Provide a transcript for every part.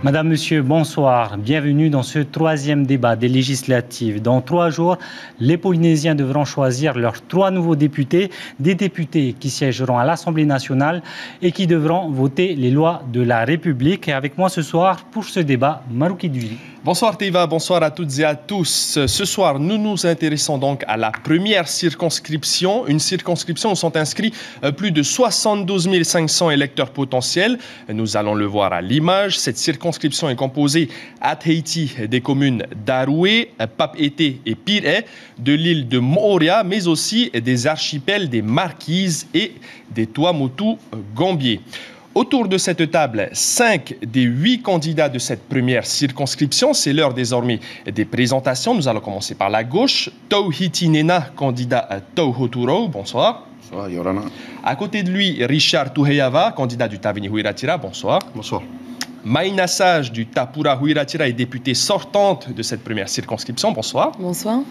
Madame, Monsieur, bonsoir. Bienvenue dans ce troisième débat des législatives. Dans 3 jours, les Polynésiens devront choisir leurs 3 nouveaux députés, des députés qui siégeront à l'Assemblée nationale et qui devront voter les lois de la République. Et avec moi ce soir, pour ce débat, Marouki Dui. Bonsoir Teva, bonsoir à toutes et à tous. Ce soir, nous nous intéressons donc à la première circonscription, une circonscription où sont inscrits plus de 72 500 électeurs potentiels. Nous allons le voir à l'image. Cette circonscription est composée à Tahiti des communes d'Aroué, Papeete et Piré, de l'île de Moorea, mais aussi des archipels des Marquises et des Tuamotu-Gambier. Autour de cette table, 5 des 8 candidats de cette première circonscription. C'est l'heure désormais des présentations. Nous allons commencer par la gauche. Tauhiti Nena, candidat à Tauhoturo. Bonsoir. Bonsoir, Yorana. À côté de lui, Richard Tuheyava, candidat du Tavini Huiratira. Bonsoir. Bonsoir. Maïna Sage du Tapura Huiratira est députée sortante de cette première circonscription. Bonsoir. Bonsoir.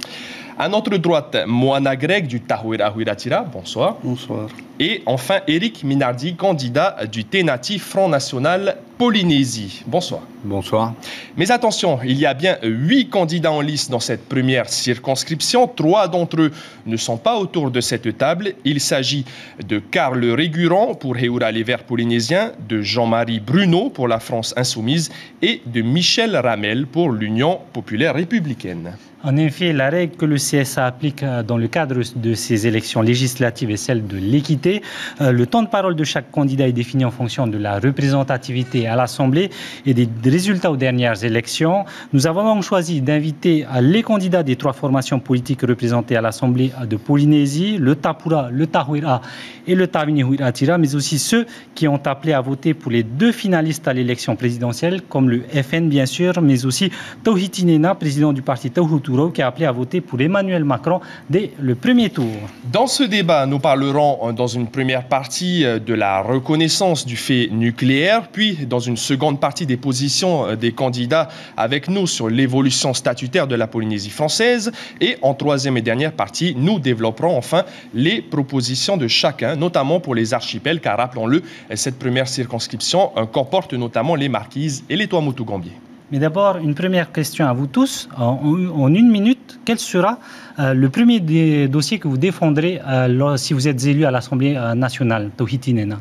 À notre droite, Moana Greg du Tahuira Huiratira. Bonsoir. Bonsoir. Et enfin, Éric Minardi, candidat du Tenati Front National Polynésie. Bonsoir. Bonsoir. Mais attention, il y a bien 8 candidats en lice dans cette première circonscription. 3 d'entre eux ne sont pas autour de cette table. Il s'agit de Karl Réguran pour Heura les Verts polynésiens, de Jean-Marie Bruno pour la France Insoumise et de Michel Ramel pour l'Union Populaire Républicaine. En effet, la règle que le CSA applique dans le cadre de ces élections législatives est celle de l'équité. Le temps de parole de chaque candidat est défini en fonction de la représentativité à l'Assemblée et des résultats aux dernières élections. Nous avons donc choisi d'inviter les candidats des 3 formations politiques représentées à l'Assemblée de Polynésie, le Tapura, le Tahuira et le Tavini Huiratira, mais aussi ceux qui ont appelé à voter pour les 2 finalistes à l'élection présidentielle, comme le FN bien sûr, mais aussi Tauhiti Nena, président du parti Tauhuturo, qui a appelé à voter pour Emmanuel Macron dès le premier tour. Dans ce débat, nous parlerons dans une première partie de la reconnaissance du fait nucléaire, puis dans une seconde partie des positions des candidats avec nous sur l'évolution statutaire de la Polynésie française. Et en troisième et dernière partie, nous développerons enfin les propositions de chacun, notamment pour les archipels, car rappelons-le, cette première circonscription comporte notamment les Marquises et les Tuamotu-Gambier. Mais d'abord, une première question à vous tous. En 1 minute, quel sera le premier dossier que vous défendrez si vous êtes élu à l'Assemblée nationale, Tauhiti Nena?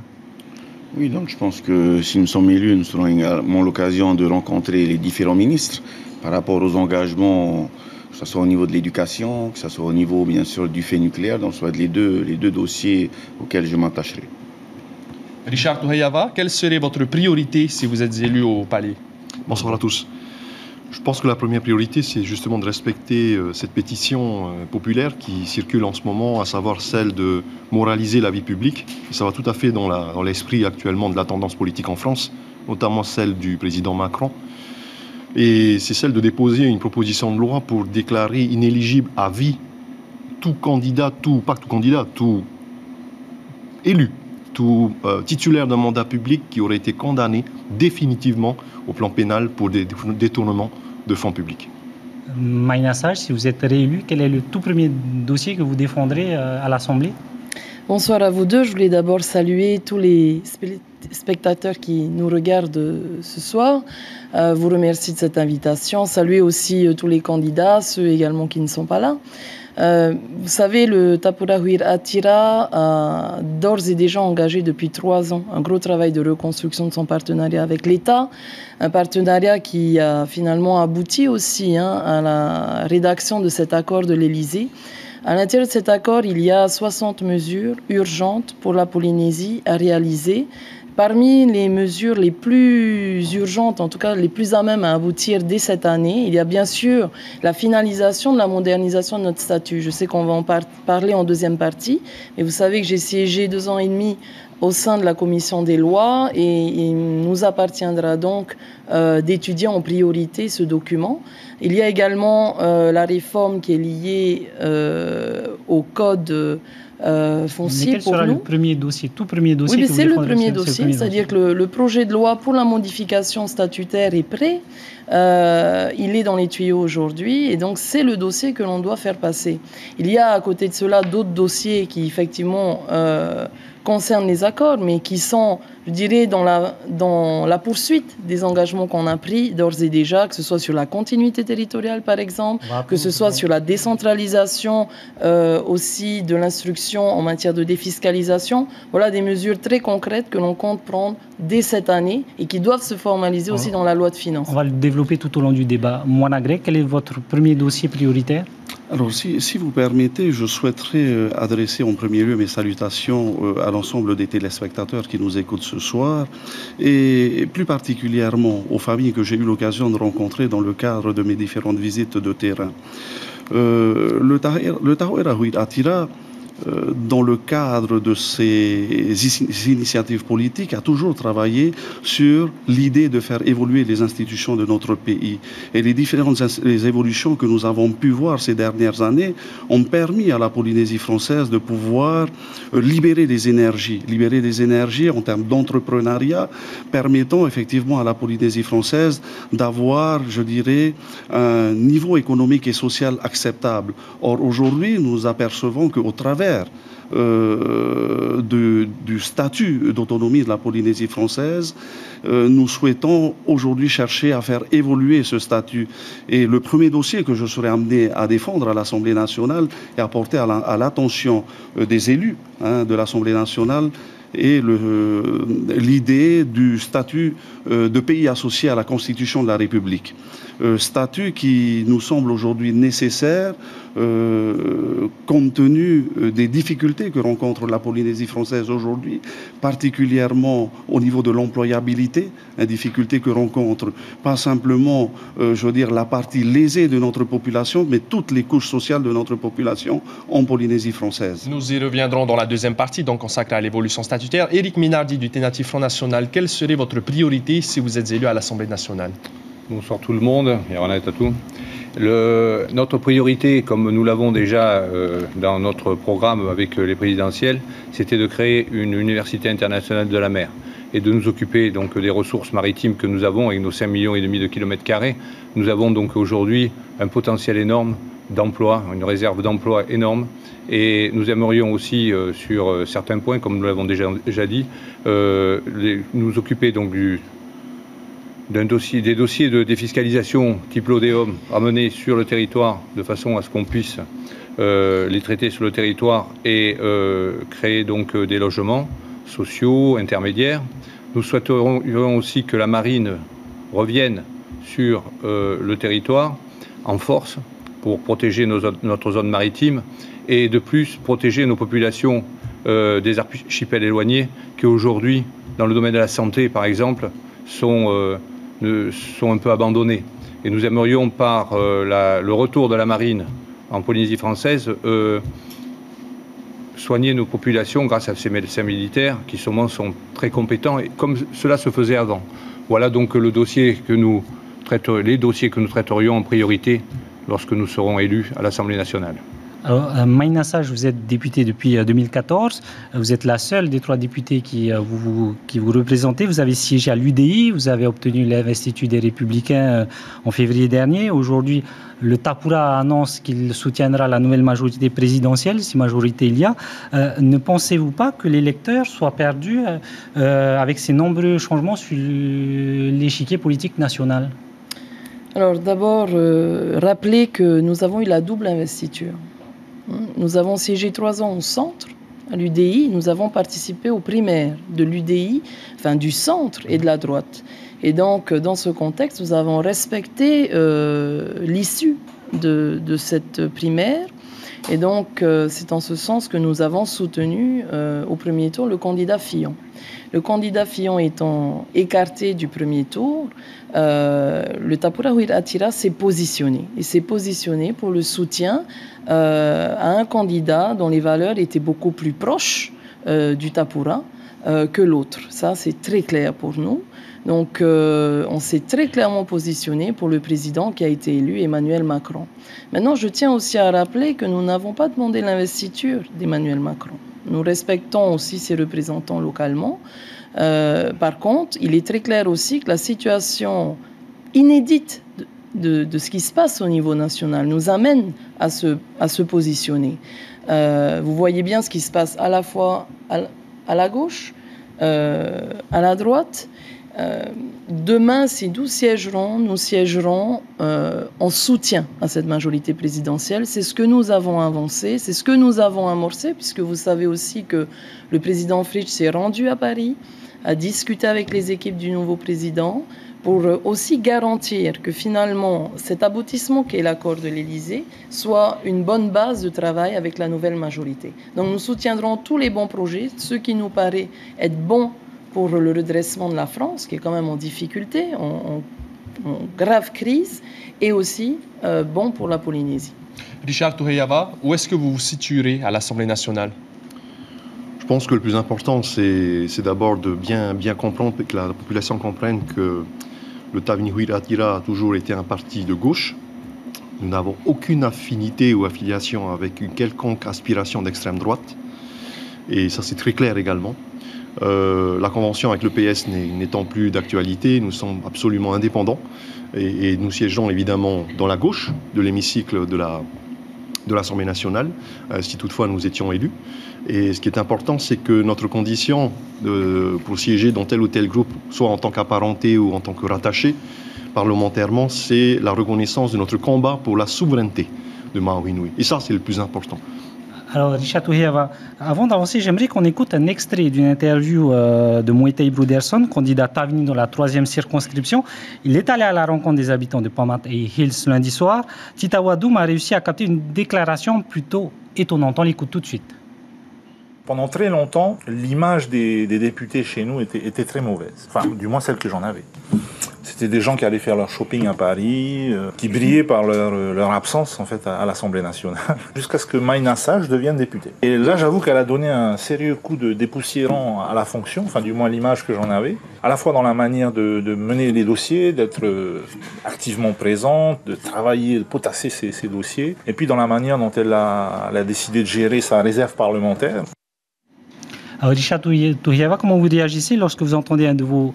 Oui, donc je pense que si nous sommes élus, nous aurons également l'occasion de rencontrer les différents ministres par rapport aux engagements, que ce soit au niveau de l'éducation, que ce soit au niveau, bien sûr, du fait nucléaire, donc soit les deux dossiers auxquels je m'attacherai. Richard Tuheyava, quelle serait votre priorité si vous êtes élu au palais? Bonsoir à tous. Je pense que la première priorité, c'est justement de respecter cette pétition populaire qui circule en ce moment, à savoir celle de moraliser la vie publique. Et ça va tout à fait dans l'esprit actuellement de la tendance politique en France, notamment celle du président Macron. Et c'est celle de déposer une proposition de loi pour déclarer inéligible à vie tout candidat, tout élu, tout titulaire d'un mandat public qui aurait été condamné définitivement au plan pénal pour des détournements de fonds publics. Maïna Sage, si vous êtes réélu, quel est le tout premier dossier que vous défendrez à l'Assemblée? Bonsoir à vous deux. Je voulais d'abord saluer tous les spectateurs qui nous regardent ce soir. Vous remercie de cette invitation. Saluer aussi tous les candidats, ceux également qui ne sont pas là. Vous savez, le Tapura Huiratira a d'ores et déjà engagé depuis 3 ans un gros travail de reconstruction de son partenariat avec l'État, un partenariat qui a finalement abouti aussi à la rédaction de cet accord de l'Élysée. À l'intérieur de cet accord, il y a 60 mesures urgentes pour la Polynésie à réaliser. Parmi les mesures les plus urgentes, en tout cas les plus à même à aboutir dès cette année, il y a bien sûr la finalisation de la modernisation de notre statut. Je sais qu'on va en parler en deuxième partie, mais vous savez que j'ai siégé 2 ans et demi au sein de la commission des lois et il nous appartiendra donc d'étudier en priorité ce document. Il y a également la réforme qui est liée au code foncier. Mais quel sera le premier dossier, tout premier dossier? Oui, mais c'est le premier dossier, c'est-à-dire que le projet de loi pour la modification statutaire est prêt, il est dans les tuyaux aujourd'hui, et donc c'est le dossier que l'on doit faire passer. Il y a à côté de cela d'autres dossiers qui effectivement concernent les accords, mais qui sont je dirais, dans la poursuite des engagements qu'on a pris d'ores et déjà, que ce soit sur la continuité territoriale, par exemple, que ce soit sur la décentralisation aussi de l'instruction en matière de défiscalisation. Voilà des mesures très concrètes que l'on compte prendre dès cette année et qui doivent se formaliser aussi dans la loi de finances. On va le développer tout au long du débat. Moana Grey, quel est votre premier dossier prioritaire? Alors, si vous permettez, je souhaiterais adresser en premier lieu mes salutations à l'ensemble des téléspectateurs qui nous écoutent ce soir et plus particulièrement aux familles que j'ai eu l'occasion de rencontrer dans le cadre de mes différentes visites de terrain. Le Tahoe Rahuit Atira, dans le cadre de ces initiatives politiques, a toujours travaillé sur l'idée de faire évoluer les institutions de notre pays. Et les différentes évolutions que nous avons pu voir ces dernières années ont permis à la Polynésie française de pouvoir libérer des énergies en termes d'entrepreneuriat, permettant effectivement à la Polynésie française d'avoir, je dirais, un niveau économique et social acceptable. Or, aujourd'hui, nous apercevons qu'au travers du statut d'autonomie de la Polynésie française, nous souhaitons aujourd'hui chercher à faire évoluer ce statut. Et le premier dossier que je serai amené à défendre à l'Assemblée nationale et à porter à l'attention des élus de l'Assemblée nationale est l'idée du statut de pays associé à la Constitution de la République. Statut qui nous semble aujourd'hui nécessaire compte tenu des difficultés que rencontre la Polynésie française aujourd'hui, particulièrement au niveau de l'employabilité, une difficulté que rencontre pas simplement, je veux dire, la partie lésée de notre population, mais toutes les couches sociales de notre population en Polynésie française. Nous y reviendrons dans la deuxième partie, donc consacrée à l'évolution statutaire. Éric Minardi du Ténati Front National, quelle serait votre priorité si vous êtes élu à l'Assemblée nationale? Bonsoir tout le monde, et René Tatou. Notre priorité, comme nous l'avons déjà dans notre programme avec les présidentielles, c'était de créer une université internationale de la mer et de nous occuper donc des ressources maritimes que nous avons avec nos 5,5 millions de kilomètres carrés. Nous avons donc aujourd'hui un potentiel énorme d'emploi, une réserve d'emploi énorme, et nous aimerions aussi sur certains points, comme nous l'avons déjà dit, nous occuper donc des dossiers de défiscalisation type l'ODEOM amenés sur le territoire de façon à ce qu'on puisse les traiter sur le territoire et créer donc des logements sociaux, intermédiaires. Nous souhaiterions aussi que la marine revienne sur le territoire en force pour protéger notre zone maritime et de plus protéger nos populations des archipels éloignés qui aujourd'hui, dans le domaine de la santé par exemple, sont un peu abandonnés. Et nous aimerions, par le retour de la marine en Polynésie française, soigner nos populations grâce à ces médecins militaires qui sont très compétents, et comme cela se faisait avant. Voilà donc les dossiers que nous traiterions en priorité lorsque nous serons élus à l'Assemblée nationale. Alors, Maïna Sage, vous êtes député depuis 2014. Vous êtes la seule des 3 députés qui vous représentez. Vous avez siégé à l'UDI. Vous avez obtenu l'investiture des Républicains en février dernier. Aujourd'hui, le Tapura annonce qu'il soutiendra la nouvelle majorité présidentielle, si majorité il y a. Ne pensez-vous pas que l'électeur soit perdu avec ces nombreux changements sur l'échiquier politique national? Alors d'abord, rappeler que nous avons eu la double investiture. Nous avons siégé 3 ans au centre, à l'UDI. Nous avons participé aux primaires de l'UDI, enfin du centre et de la droite. Et donc, dans ce contexte, nous avons respecté l'issue de cette primaire. Et donc, c'est en ce sens que nous avons soutenu au premier tour le candidat Fillon. Le candidat Fillon étant écarté du premier tour, le Tapura Huir Atira s'est positionné. Il s'est positionné pour le soutien à un candidat dont les valeurs étaient beaucoup plus proches du Tapura que l'autre. Ça, c'est très clair pour nous. Donc, on s'est très clairement positionné pour le président qui a été élu, Emmanuel Macron. Maintenant, je tiens aussi à rappeler que nous n'avons pas demandé l'investiture d'Emmanuel Macron. Nous respectons aussi ses représentants localement. Par contre, il est très clair aussi que la situation inédite de ce qui se passe au niveau national nous amène à se positionner. Vous voyez bien ce qui se passe à la fois à la gauche, à la droite. Demain, si nous siégerons en soutien à cette majorité présidentielle. C'est ce que nous avons avancé, c'est ce que nous avons amorcé, puisque vous savez aussi que le président Fritsch s'est rendu à Paris, a discuté avec les équipes du nouveau président, pour aussi garantir que finalement cet aboutissement qu'est l'accord de l'Élysée soit une bonne base de travail avec la nouvelle majorité. Donc nous soutiendrons tous les bons projets, ceux qui nous paraissent être bons pour le redressement de la France, qui est quand même en difficulté, en grave crise, et aussi bon pour la Polynésie. Richard Touheyava, où est-ce que vous vous situerez à l'Assemblée nationale? Je pense que le plus important, c'est d'abord de bien comprendre, que la population comprenne que le Tavini Huiratira a toujours été un parti de gauche. Nous n'avons aucune affinité ou affiliation avec une quelconque aspiration d'extrême droite. Et ça, c'est très clair également. La convention avec le PS n'étant plus d'actualité, nous sommes absolument indépendants. Et nous siégeons évidemment dans la gauche de l'hémicycle de l'Assemblée nationale, si toutefois nous étions élus. Et ce qui est important, c'est que notre condition pour siéger dans tel ou tel groupe, soit en tant qu'apparenté ou en tant que rattaché parlementairement, c'est la reconnaissance de notre combat pour la souveraineté de Maui-Nui. Et ça, c'est le plus important. Alors, Richard Touheyava, avant d'avancer, j'aimerais qu'on écoute un extrait d'une interview de Moetai Bruderson, candidat Tavini dans la 3e circonscription. Il est allé à la rencontre des habitants de Palm et Hills lundi soir. Tita Wadoum a réussi à capter une déclaration plutôt étonnante. On l'écoute tout de suite. Pendant très longtemps, l'image des députés chez nous était très mauvaise. Enfin, du moins celle que j'en avais. C'était des gens qui allaient faire leur shopping à Paris, qui brillaient par leur absence en fait à l'Assemblée nationale, jusqu'à ce que Maïna Sage devienne députée. Et là, j'avoue qu'elle a donné un sérieux coup de dépoussiérant à la fonction, enfin du moins l'image que j'en avais, à la fois dans la manière de mener les dossiers, d'être activement présente, de travailler, de potasser ces dossiers, et puis dans la manière dont elle a décidé de gérer sa réserve parlementaire. Alors, Richard Touheyava, comment vous réagissez lorsque vous entendez un de vos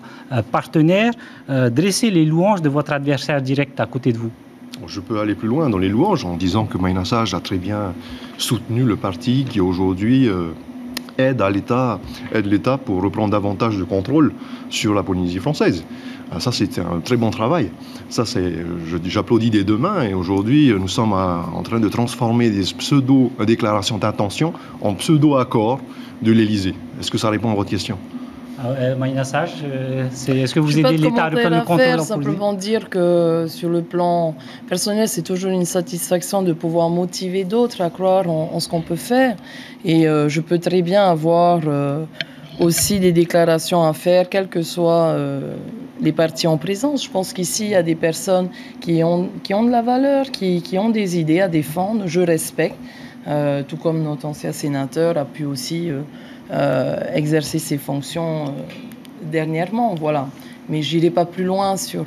partenaires dresser les louanges de votre adversaire direct à côté de vous? Je peux aller plus loin dans les louanges en disant que Maïna Sage a très bien soutenu le parti qui aujourd'hui aide l'État pour reprendre davantage de contrôle sur la Polynésie française. Ça, c'est un très bon travail. Ça, j'applaudis des deux mains. Et aujourd'hui, nous sommes en train de transformer des pseudo-déclarations d'intention en pseudo-accords de l'Élysée. Est-ce que ça répond à votre question? Maïna Sage, est-ce que vous aidez l'État à reprendre le contrôle? Je simplement dire que sur le plan personnel, c'est toujours une satisfaction de pouvoir motiver d'autres à croire en ce qu'on peut faire. Et je peux très bien avoir aussi des déclarations à faire, quels que soient les partis en présence. Je pense qu'ici, il y a des personnes qui ont de la valeur, qui ont des idées à défendre. Je respecte, tout comme notre ancien sénateur a pu aussi exercer ses fonctions dernièrement. Voilà. Mais je n'irai pas plus loin sur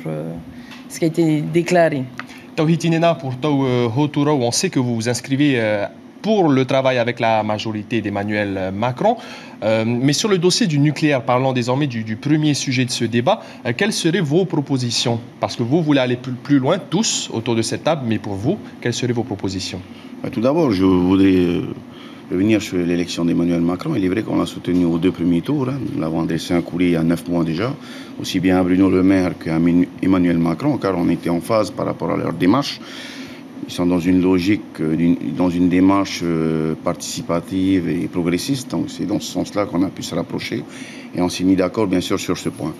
ce qui a été déclaré. Tauhitinena pour Tau Hoturo, on sait que vous vous inscrivez pour le travail avec la majorité d'Emmanuel Macron. Mais sur le dossier du nucléaire, parlant désormais du premier sujet de ce débat, quelles seraient vos propositions? Parce que vous voulez aller plus loin, tous, autour de cette table, mais pour vous, quelles seraient vos propositions? Tout d'abord, je voudrais revenir sur l'élection d'Emmanuel Macron. Il est vrai qu'on l'a soutenu aux 2 premiers tours. Nous l'avons adressé un courrier il y a 9 mois déjà, aussi bien à Bruno Le Maire qu'à Emmanuel Macron, car on était en phase par rapport à leur démarche. Ils sont dans une logique, dans une démarche participative et progressiste. Donc c'est dans ce sens-là qu'on a pu se rapprocher. Et on s'est mis d'accord, bien sûr, sur ce point.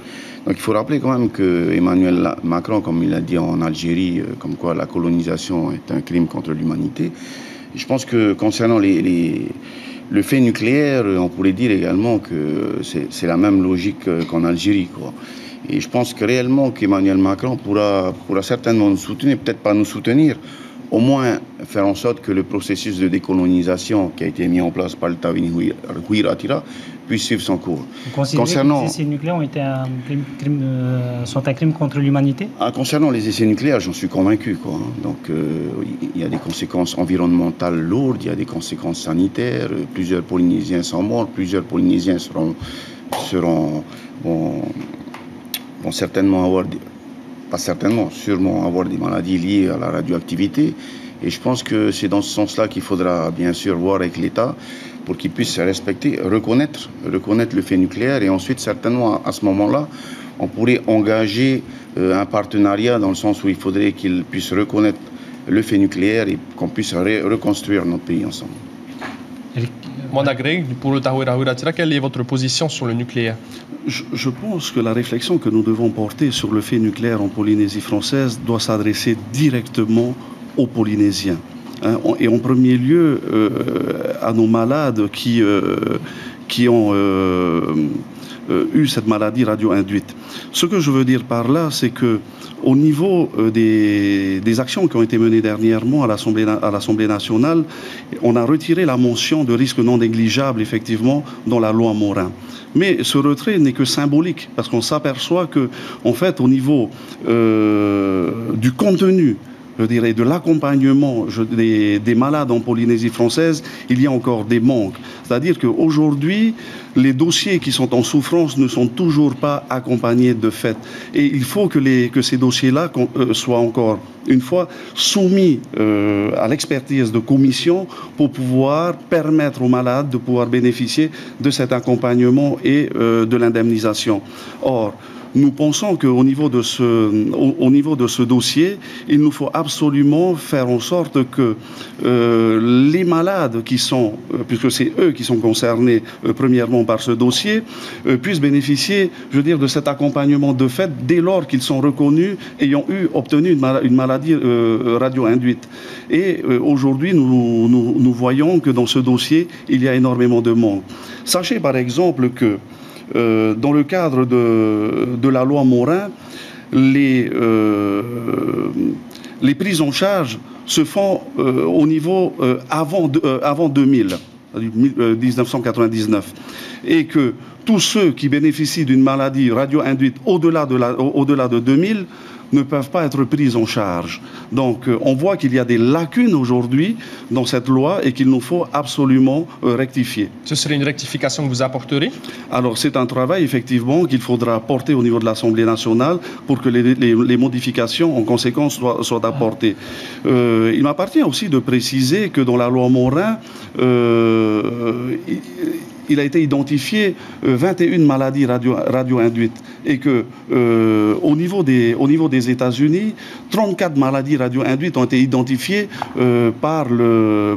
Donc il faut rappeler quand même que Emmanuel Macron, comme il a dit en Algérie, comme quoi la colonisation est un crime contre l'humanité. Et je pense que concernant le fait nucléaire, on pourrait dire également que c'est la même logique qu'en Algérie, quoi. Et je pense que réellement qu'Emmanuel Macron pourra certainement nous soutenir, peut-être pas nous soutenir, au moins faire en sorte que le processus de décolonisation qui a été mis en place par le Tavini Huiratira puisse suivre son cours. Vous considérez que les essais nucléaires sont un crime contre l'humanité? Concernant les essais nucléaires, j'en suis convaincu, quoi. Donc, il y a des conséquences environnementales lourdes, il y a des conséquences sanitaires. Plusieurs Polynésiens sont morts, plusieurs Polynésiens vont certainement avoir sûrement avoir des maladies liées à la radioactivité. Et je pense que c'est dans ce sens-là qu'il faudra bien sûr voir avec l'État pour qu'il puisse respecter, reconnaître le fait nucléaire. Et ensuite, certainement, à ce moment-là, on pourrait engager un partenariat dans le sens où il faudrait qu'il puisse reconnaître le fait nucléaire et qu'on puisse reconstruire notre pays ensemble. Monagreg, pour le Tahoeira Huratira, quelle est votre position sur le nucléaire? Je pense que la réflexion que nous devons porter sur le fait nucléaire en Polynésie française doit s'adresser directement aux Polynésiens. Et en premier lieu à nos malades qui ont eu cette maladie radio-induite. Ce que je veux dire par là, c'est que au niveau des actions qui ont été menées dernièrement à l'Assemblée nationale, on a retiré la mention de risque non négligeable, effectivement, dans la loi Morin. Mais ce retrait n'est que symbolique, parce qu'on s'aperçoit que, en fait, au niveau du contenu, je dirais, de l'accompagnement des malades en Polynésie française, il y a encore des manques. C'est-à-dire qu'aujourd'hui, les dossiers qui sont en souffrance ne sont toujours pas accompagnés de fait. Et il faut que ces dossiers-là soient encore une fois soumis à l'expertise de commission pour pouvoir permettre aux malades de pouvoir bénéficier de cet accompagnement et de l'indemnisation. Or, nous pensons qu'au niveau de ce dossier, il nous faut absolument faire en sorte que les malades qui sont, puisque c'est eux qui sont concernés premièrement par ce dossier, puissent bénéficier, je veux dire, de cet accompagnement de fait dès lors qu'ils sont reconnus ayant obtenu une maladie radio-induite. Et aujourd'hui, nous voyons que dans ce dossier, il y a énormément de manques. Sachez par exemple que dans le cadre de la loi Morin, les prises en charge se font au niveau avant 2000, 1999, et que tous ceux qui bénéficient d'une maladie radio-induite au-delà de 2000 ne peuvent pas être pris en charge. Donc on voit qu'il y a des lacunes aujourd'hui dans cette loi et qu'il nous faut absolument rectifier. Ce serait une rectification que vous apporterez? Alors c'est un travail effectivement qu'il faudra porter au niveau de l'Assemblée nationale pour que les modifications en conséquence soient apportées. Il m'appartient aussi de préciser que dans la loi Morin, il a été identifié 21 maladies radio-induites et que au niveau des États-Unis, 34 maladies radio-induites ont été identifiées par le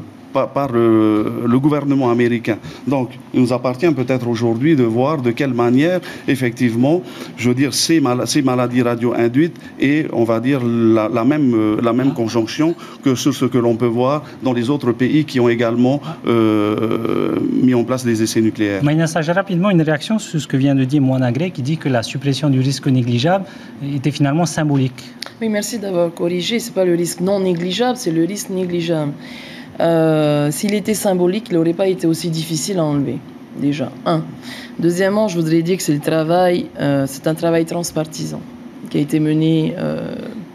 gouvernement américain. Donc, il nous appartient peut-être aujourd'hui de voir de quelle manière, effectivement, je veux dire, ces maladies radio-induites et, on va dire, la même conjonction que sur ce que l'on peut voir dans les autres pays qui ont également mis en place des essais nucléaires. Maïna Sage, rapidement, une réaction sur ce que vient de dire Monagreg, qui dit que la suppression du risque négligeable était finalement symbolique. Oui, merci d'avoir corrigé. Ce n'est pas le risque non négligeable, c'est le risque négligeable. S'il était symbolique, il n'aurait pas été aussi difficile à enlever, déjà. Deuxièmement, je voudrais dire que c'est un travail transpartisan qui a été mené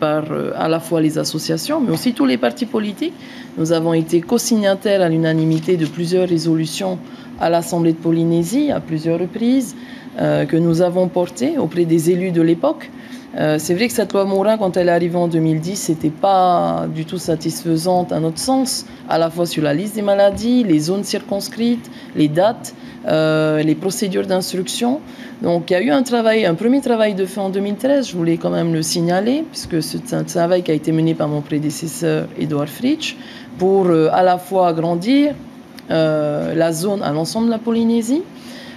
par à la fois les associations, mais aussi tous les partis politiques. Nous avons été co-signataires à l'unanimité de plusieurs résolutions à l'Assemblée de Polynésie, à plusieurs reprises, que nous avons portées auprès des élus de l'époque. C'est vrai que cette loi Morin, quand elle est arrivée en 2010, n'était pas du tout satisfaisante à notre sens, à la fois sur la liste des maladies, les zones circonscrites, les dates, les procédures d'instruction. Donc il y a eu un premier travail de fait en 2013, je voulais quand même le signaler, puisque c'est un travail qui a été mené par mon prédécesseur Edouard Fritsch, pour à la fois agrandir la zone à l'ensemble de la Polynésie,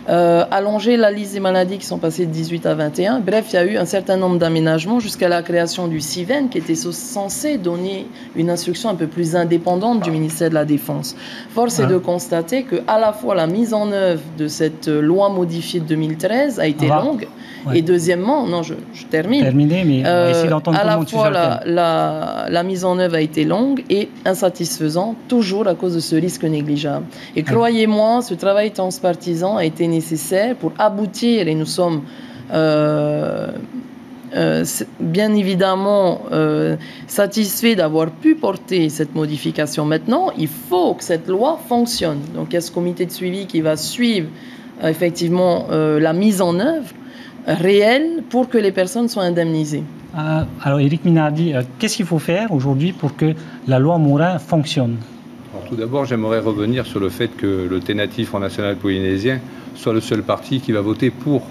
allonger la liste des maladies qui sont passées de 18 à 21. Bref, il y a eu un certain nombre d'aménagements jusqu'à la création du CIVEN qui était censé donner une instruction un peu plus indépendante du ministère de la Défense. Force est de constater qu'à la fois la mise en œuvre de cette loi modifiée de 2013 a été longue. Et deuxièmement, non, je termine. Terminé, mais essayer d'entendre à tout le la monde fois la mise en œuvre a été longue et insatisfaisante, toujours à cause de ce risque négligeable. Et croyez-moi, ce travail transpartisan a été nécessaire pour aboutir, et nous sommes bien évidemment satisfaits d'avoir pu porter cette modification. Maintenant, il faut que cette loi fonctionne. Donc il y a ce comité de suivi qui va suivre effectivement la mise en œuvre réelle pour que les personnes soient indemnisées. Alors Éric Minardi, qu'est-ce qu'il faut faire aujourd'hui pour que la loi Morin fonctionne? Alors, tout d'abord, j'aimerais revenir sur le fait que le TENATI, Front National Polynésien, soit le seul parti qui va voter pour.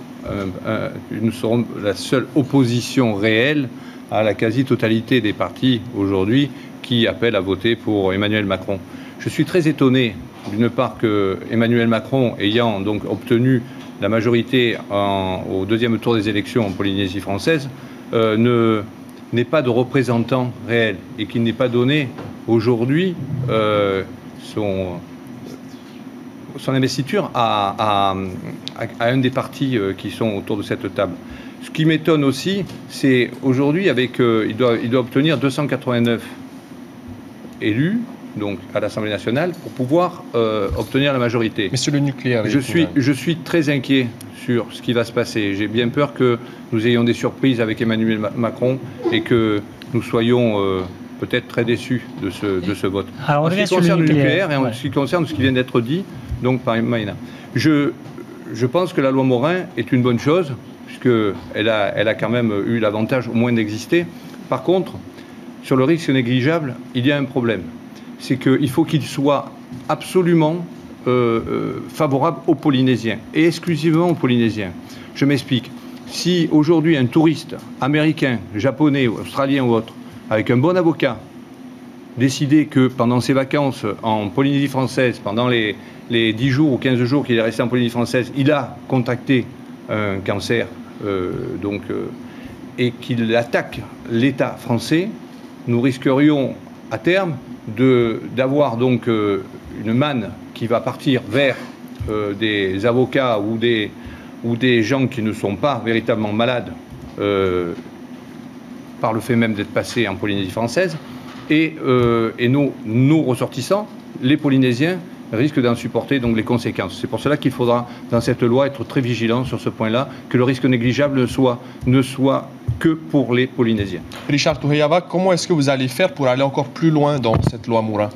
Nous serons la seule opposition réelle à la quasi-totalité des partis aujourd'hui qui appellent à voter pour Emmanuel Macron. Je suis très étonné, d'une part, que Emmanuel Macron, ayant donc obtenu la majorité au deuxième tour des élections en Polynésie française, n'ait pas de représentant réel et qu'il n'ait pas donné aujourd'hui son investiture à un des partis qui sont autour de cette table. Ce qui m'étonne aussi, c'est aujourd'hui, il doit obtenir 289 élus, donc à l'Assemblée nationale, pour pouvoir obtenir la majorité. Mais sur le nucléaire... Je suis très inquiet sur ce qui va se passer. J'ai bien peur que nous ayons des surprises avec Emmanuel Macron et que nous soyons peut-être très déçus de ce vote. Alors, en ce qui concerne le nucléaire et en ce qui concerne ce qui vient d'être dit donc, par Maïna, je pense que la loi Morin est une bonne chose, puisqu'elle a quand même eu l'avantage au moins d'exister. Par contre, sur le risque négligeable, il y a un problème. C'est qu'il faut qu'il soit absolument favorable aux Polynésiens, et exclusivement aux Polynésiens. Je m'explique. Si aujourd'hui un touriste américain, japonais, australien ou autre, avec un bon avocat, décidait que pendant ses vacances en Polynésie française, pendant les 10 jours ou 15 jours qu'il est resté en Polynésie française, il a contracté un cancer et qu'il attaque l'État français, nous risquerions à terme d'avoir donc une manne qui va partir vers des avocats ou des gens qui ne sont pas véritablement malades par le fait même d'être passés en Polynésie française, et nos ressortissants, les Polynésiens, risquent d'en supporter donc les conséquences. C'est pour cela qu'il faudra, dans cette loi, être très vigilant sur ce point-là, que le risque négligeable ne soit que pour les Polynésiens. Richard Touheyava, comment est-ce que vous allez faire pour aller encore plus loin dans cette loi Morin?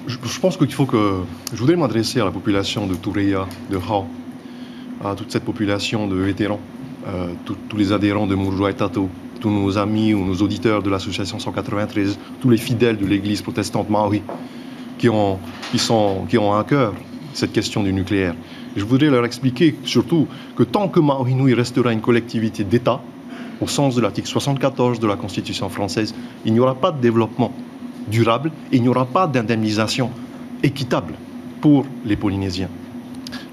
Je pense qu'il faut que... Je voudrais m'adresser à la population de Toureia, de Hao, à toute cette population de vétérans, tous les adhérents de Mouroujoa et Tato, tous nos amis ou nos auditeurs de l'association 193, tous les fidèles de l'église protestante Maori qui ont à cœur cette question du nucléaire. Je voudrais leur expliquer surtout que tant que Maori Nui restera une collectivité d'État, au sens de l'article 74 de la Constitution française, il n'y aura pas de développement durable et il n'y aura pas d'indemnisation équitable pour les Polynésiens.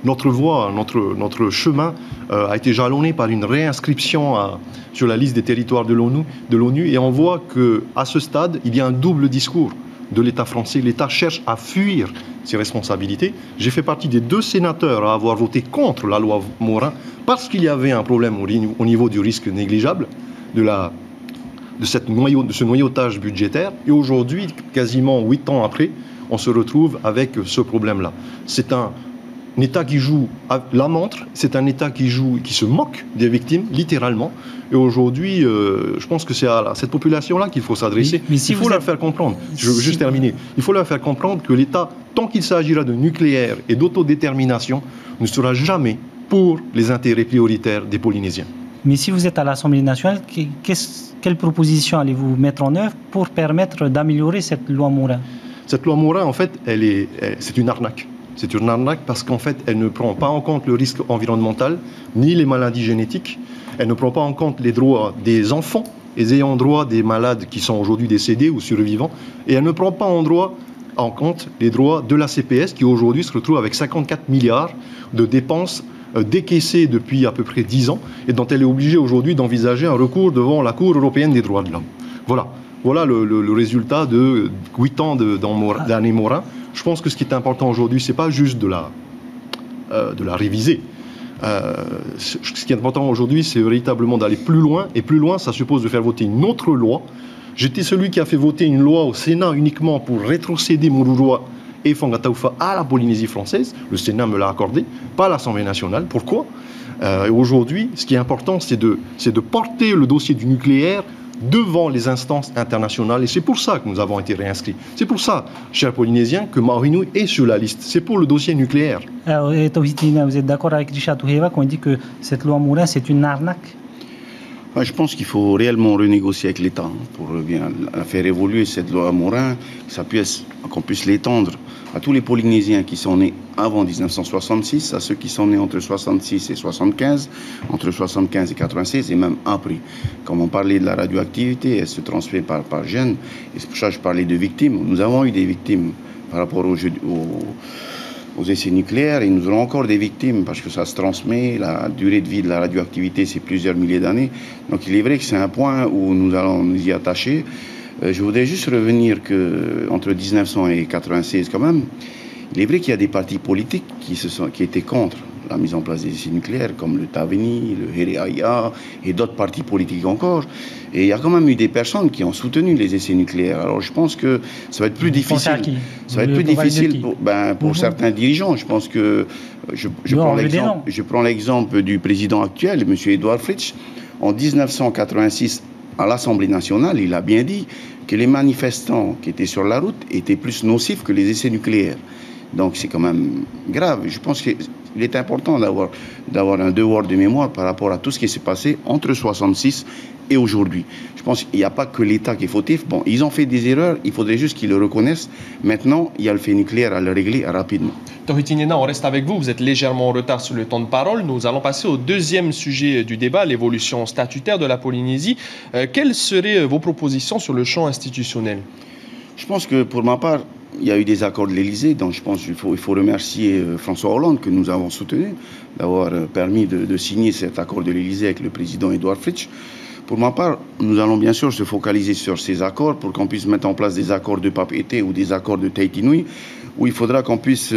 Notre voie, notre chemin a été jalonné par une réinscription sur la liste des territoires de l'ONU et on voit qu'à ce stade, il y a un double discours de l'État français. L'État cherche à fuir ses responsabilités. J'ai fait partie des 2 sénateurs à avoir voté contre la loi Morin parce qu'il y avait un problème au niveau du risque négligeable, de ce noyautage budgétaire. Et aujourd'hui, quasiment 8 ans après, on se retrouve avec ce problème-là. C'est un État qui joue la montre, c'est un État qui se moque des victimes, littéralement. Et aujourd'hui, je pense que c'est à cette population-là qu'il faut s'adresser. Mais si il faut leur faire comprendre, je veux juste terminer, il faut leur faire comprendre que l'État, tant qu'il s'agira de nucléaire et d'autodétermination, ne sera jamais pour les intérêts prioritaires des Polynésiens. Mais si vous êtes à l'Assemblée nationale, quelle proposition allez-vous mettre en œuvre pour permettre d'améliorer cette loi Morin? Cette loi Morin, en fait, c'est une arnaque. C'est une arnaque parce qu'en fait, elle ne prend pas en compte le risque environnemental, ni les maladies génétiques. Elle ne prend pas en compte les droits des enfants et ayant droit des malades qui sont aujourd'hui décédés ou survivants. Et elle ne prend pas en compte les droits de la CPS qui aujourd'hui se retrouve avec 54 milliards de dépenses décaissées depuis à peu près 10 ans et dont elle est obligée aujourd'hui d'envisager un recours devant la Cour européenne des droits de l'homme. Voilà le résultat de 8 ans d'année Morin. Je pense que ce qui est important aujourd'hui, ce n'est pas juste de la réviser. Ce qui est important aujourd'hui, c'est véritablement d'aller plus loin. Et plus loin, ça suppose de faire voter une autre loi. J'étais celui qui a fait voter une loi au Sénat uniquement pour rétrocéder Mouroujoa et Fangataufa à la Polynésie française. Le Sénat me l'a accordé, pas l'Assemblée nationale. Pourquoi? Aujourd'hui, ce qui est important, c'est de porter le dossier du nucléaire devant les instances internationales. Et c'est pour ça que nous avons été réinscrits. C'est pour ça, chers Polynésiens, que Maori Nui est sur la liste. C'est pour le dossier nucléaire. Alors, vous êtes d'accord avec Richard Touheyava quand il dit que cette loi Morin, c'est une arnaque? Je pense qu'il faut réellement renégocier avec l'État pour bien faire évoluer cette loi Morin, qu'on puisse l'étendre à tous les Polynésiens qui sont nés avant 1966, à ceux qui sont nés entre 66 et 75, entre 75 et 96 et même après. Comme on parlait de la radioactivité, elle se transmet par gènes, et c'est pour ça que je parlais de victimes. Nous avons eu des victimes par rapport aux essais nucléaires, et nous aurons encore des victimes parce que ça se transmet, la durée de vie de la radioactivité c'est plusieurs milliers d'années. Donc il est vrai que c'est un point où nous allons nous y attacher. Je voudrais juste revenir qu'entre 1900 et 96 quand même, il est vrai qu'il y a des partis politiques qui étaient contre la mise en place des essais nucléaires, comme le Taveni, le Hereaya et d'autres partis politiques encore. Et il y a quand même eu des personnes qui ont soutenu les essais nucléaires. Alors je pense que ça va être plus difficile. Ça va être plus difficile pour certains dirigeants. Je pense que je prends l'exemple du président actuel, M. Edouard Fritsch. En 1986, à l'Assemblée nationale, il a bien dit que les manifestants qui étaient sur la route étaient plus nocifs que les essais nucléaires. Donc c'est quand même grave. Je pense qu'il est important d'avoir un devoir de mémoire par rapport à tout ce qui s'est passé entre 1966 et aujourd'hui. Je pense qu'il n'y a pas que l'État qui est fautif. Bon, ils ont fait des erreurs, il faudrait juste qu'ils le reconnaissent. Maintenant, il y a le fait nucléaire à le régler rapidement. Tohitinena, on reste avec vous. Vous êtes légèrement en retard sur le temps de parole. Nous allons passer au deuxième sujet du débat, l'évolution statutaire de la Polynésie. Quelles seraient vos propositions sur le champ institutionnel? Je pense que pour ma part, il y a eu des accords de l'Élysée, donc je pense qu'il faut remercier François Hollande que nous avons soutenu, d'avoir permis de signer cet accord de l'Élysée avec le président Edouard Fritsch. Pour ma part, nous allons bien sûr se focaliser sur ces accords pour qu'on puisse mettre en place des accords de Papeete ou des accords de Tahiti Nui, où il faudra qu'on puisse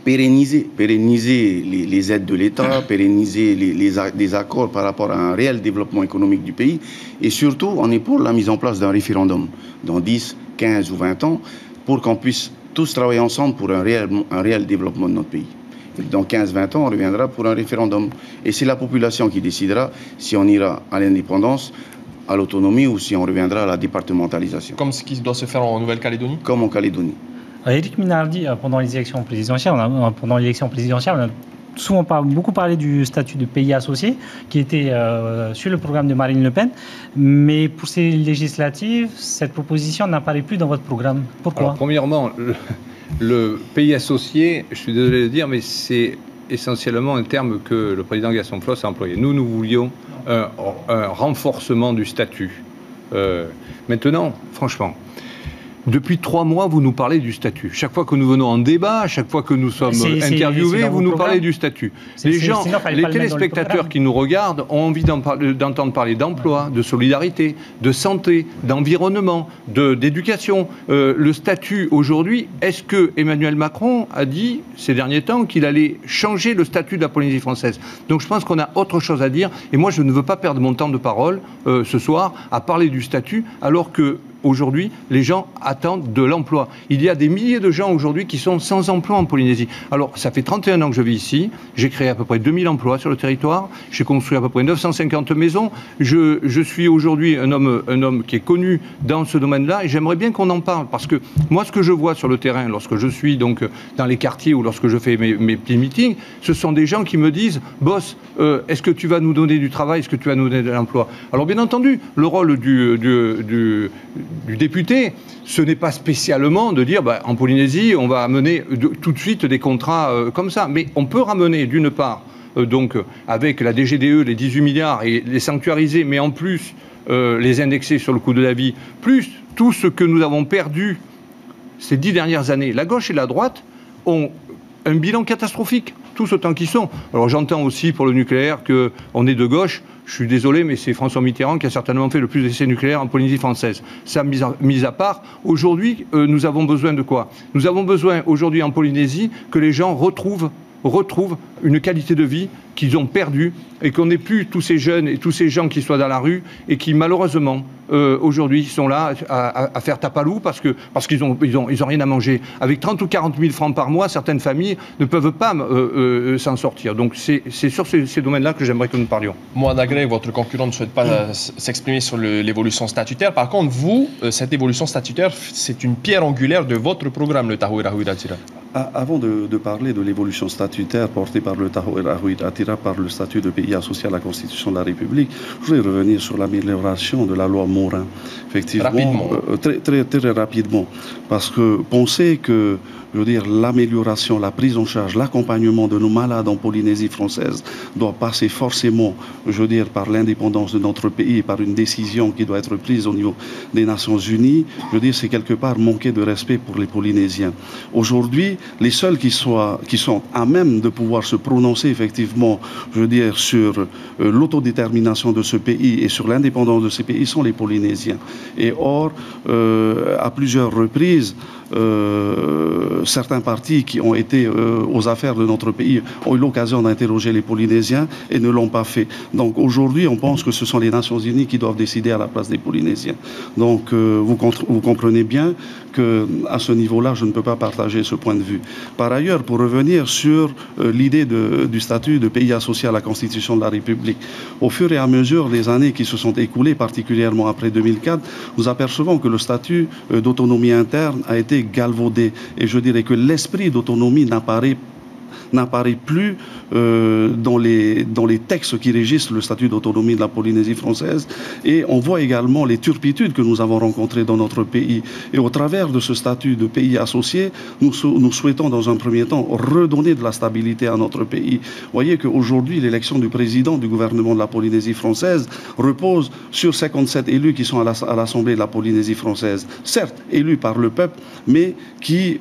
pérenniser les aides de l'État, pérenniser des accords par rapport à un réel développement économique du pays. Et surtout, on est pour la mise en place d'un référendum dans 10, 15 ou 20 ans pour qu'on puisse tous travailler ensemble pour un réel développement de notre pays. Et dans 15-20 ans, on reviendra pour un référendum. Et c'est la population qui décidera si on ira à l'indépendance, à l'autonomie ou si on reviendra à la départementalisation. Comme ce qui doit se faire en Nouvelle-Calédonie? Comme en Calédonie. Éric Minardi, pendant les élections présidentielles, on a souvent beaucoup parlé du statut de pays associé qui était sur le programme de Marine Le Pen. Mais pour ces législatives, cette proposition n'apparaît plus dans votre programme. Pourquoi? Alors, premièrement, le pays associé, je suis désolé de dire, mais c'est essentiellement un terme que le président Gaston Floss a employé. Nous voulions un renforcement du statut. Maintenant, franchement, depuis 3 mois, vous nous parlez du statut. Chaque fois que nous venons en débat, chaque fois que nous sommes interviewés, vous nous parlez du statut. Les téléspectateurs qui nous regardent ont envie d'entendre parler d'emploi, de solidarité, de santé, d'environnement, d'éducation. Le statut aujourd'hui, est-ce que Emmanuel Macron a dit ces derniers temps qu'il allait changer le statut de la Polynésie française? Donc je pense qu'on a autre chose à dire. Et moi, je ne veux pas perdre mon temps de parole ce soir à parler du statut, alors que aujourd'hui, les gens attendent de l'emploi. Il y a des milliers de gens aujourd'hui qui sont sans emploi en Polynésie. Alors, ça fait 31 ans que je vis ici. J'ai créé à peu près 2000 emplois sur le territoire. J'ai construit à peu près 950 maisons. Je suis aujourd'hui un homme qui est connu dans ce domaine-là et j'aimerais bien qu'on en parle parce que moi, ce que je vois sur le terrain, lorsque je suis donc dans les quartiers ou lorsque je fais mes petits meetings, ce sont des gens qui me disent « Boss, est-ce que tu vas nous donner du travail? Est-ce que tu vas nous donner de l'emploi ?» Alors, bien entendu, le rôle du député, ce n'est pas spécialement de dire en Polynésie, on va amener tout de suite des contrats comme ça. Mais on peut ramener d'une part, donc avec la DGDE, les 18 milliards et les sanctuariser, mais en plus les indexer sur le coût de la vie, plus tout ce que nous avons perdu ces 10 dernières années. La gauche et la droite ont un bilan catastrophique, tous autant qu'ils sont. Alors j'entends aussi pour le nucléaire qu'on est de gauche. Je suis désolé, mais c'est François Mitterrand qui a certainement fait le plus d'essais nucléaires en Polynésie française. Ça, mis à part, aujourd'hui, nous avons besoin de quoi? Nous avons besoin aujourd'hui en Polynésie que les gens retrouvent une qualité de vie qu'ils ont perdue et qu'on n'ait plus tous ces jeunes et tous ces gens qui soient dans la rue et qui malheureusement aujourd'hui sont là à faire tapalou parce qu'ils ont rien à manger. Avec 30 ou 40 000 francs par mois, certaines familles ne peuvent pas s'en sortir. Donc c'est sur ces domaines-là que j'aimerais que nous parlions. Moana Gray, votre concurrent ne souhaite pas s'exprimer sur l'évolution statutaire. Par contre, vous, cette évolution statutaire, c'est une pierre angulaire de votre programme, le Tahuirahuiratira. Avant de parler de l'évolution statutaire portée par le Tahrir Attira par le statut de pays associé à la Constitution de la République, je voudrais revenir sur l'amélioration de la loi Morin. Effectivement, rapidement. Très rapidement. Parce que penser que, je veux dire, l'amélioration, la prise en charge, l'accompagnement de nos malades en Polynésie française doit passer forcément, je veux dire, par l'indépendance de notre pays, par une décision qui doit être prise au niveau des Nations Unies, je veux dire, c'est quelque part manquer de respect pour les Polynésiens. Aujourd'hui, les seuls qui sont à même de pouvoir se prononcer effectivement, je veux dire, sur l'autodétermination de ce pays et sur l'indépendance de ce pays sont les Polynésiens. Et or, à plusieurs reprises, certains partis qui ont été aux affaires de notre pays ont eu l'occasion d'interroger les Polynésiens et ne l'ont pas fait. Donc aujourd'hui, on pense que ce sont les Nations Unies qui doivent décider à la place des Polynésiens. Donc vous comprenez bien qu'à ce niveau-là, je ne peux pas partager ce point de vue. Par ailleurs, pour revenir sur l'idée du statut de pays associé à la Constitution de la République, au fur et à mesure des années qui se sont écoulées, particulièrement après 2004, nous apercevons que le statut d'autonomie interne a été galvaudé. Et je dirais que l'esprit d'autonomie n'apparaît plus dans les textes qui régissent le statut d'autonomie de la Polynésie française. Et on voit également les turpitudes que nous avons rencontrées dans notre pays. Et au travers de ce statut de pays associé, nous souhaitons dans un premier temps redonner de la stabilité à notre pays. Vous voyez qu'aujourd'hui, l'élection du président du gouvernement de la Polynésie française repose sur 57 élus qui sont à l'Assemblée de la Polynésie française. Certes, élus par le peuple, mais qui,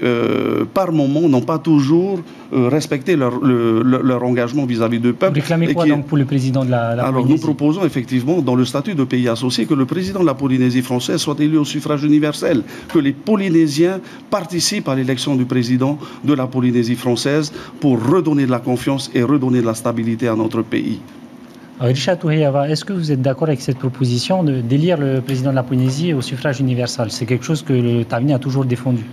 par moment, n'ont pas toujours respecté leur engagement vis-à-vis du peuple. Vous réclamez quoi donc pour le président de la Polynésie? Alors nous proposons effectivement dans le statut de pays associé que le président de la Polynésie française soit élu au suffrage universel, que les Polynésiens participent à l'élection du président de la Polynésie française pour redonner de la confiance et redonner de la stabilité à notre pays. Richard Touheyava, est-ce que vous êtes d'accord avec cette proposition d'élire le président de la Polynésie au suffrage universel? C'est quelque chose que le Tavini a toujours défendu.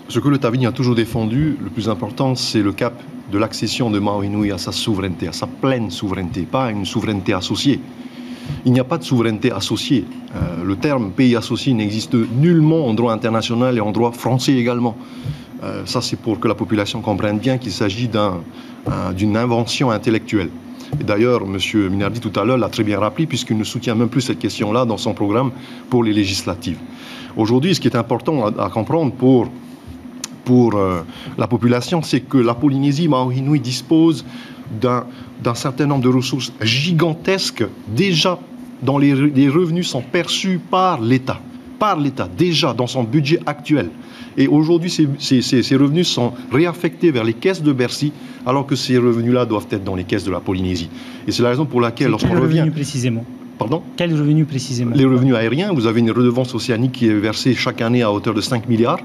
Ce que le Tavini a toujours défendu, le plus important, c'est le cap de l'accession de Maui à sa souveraineté, à sa pleine souveraineté, pas une souveraineté associée. Il n'y a pas de souveraineté associée. Le terme pays associé n'existe nullement en droit international et en droit français également. Ça, c'est pour que la population comprenne bien qu'il s'agit d'une invention intellectuelle. Et d'ailleurs, M. Minardi tout à l'heure l'a très bien rappelé, puisqu'il ne soutient même plus cette question-là dans son programme pour les législatives. Aujourd'hui, ce qui est important à comprendre pour la population, c'est que la Polynésie Maui dispose d'un certain nombre de ressources gigantesques. Déjà, dont les revenus sont perçus par l'État, déjà dans son budget actuel. Et aujourd'hui, ces revenus sont réaffectés vers les caisses de Bercy, alors que ces revenus-là doivent être dans les caisses de la Polynésie. Et c'est la raison pour laquelle, lorsqu'on revient... Quels revenus précisément? Pardon? Quels revenus précisément? Les revenus aériens. Vous avez une redevance océanique qui est versée chaque année à hauteur de 5 milliards.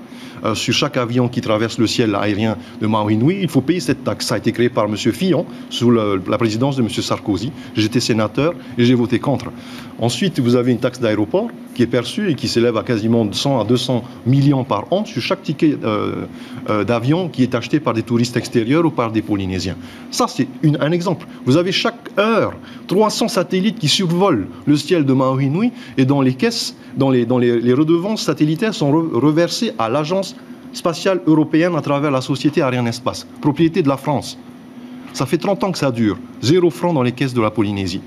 Sur chaque avion qui traverse le ciel aérien de Maui Nui, il faut payer cette taxe. Ça a été créé par M. Fillon, sous la présidence de M. Sarkozy. J'étais sénateur et j'ai voté contre. Ensuite, vous avez une taxe d'aéroport qui est perçue et qui s'élève à quasiment 100 à 200 millions par an sur chaque ticket d'avion qui est acheté par des touristes extérieurs ou par des Polynésiens. Ça, c'est un exemple. Vous avez chaque heure 300 satellites qui survolent le ciel de Maui Nui et dans les caisses, les redevances satellitaires sont reversées à l'Agence spatiale européenne à travers la société Ariane Espace, propriété de la France. Ça fait 30 ans que ça dure. 0 francs dans les caisses de la Polynésie.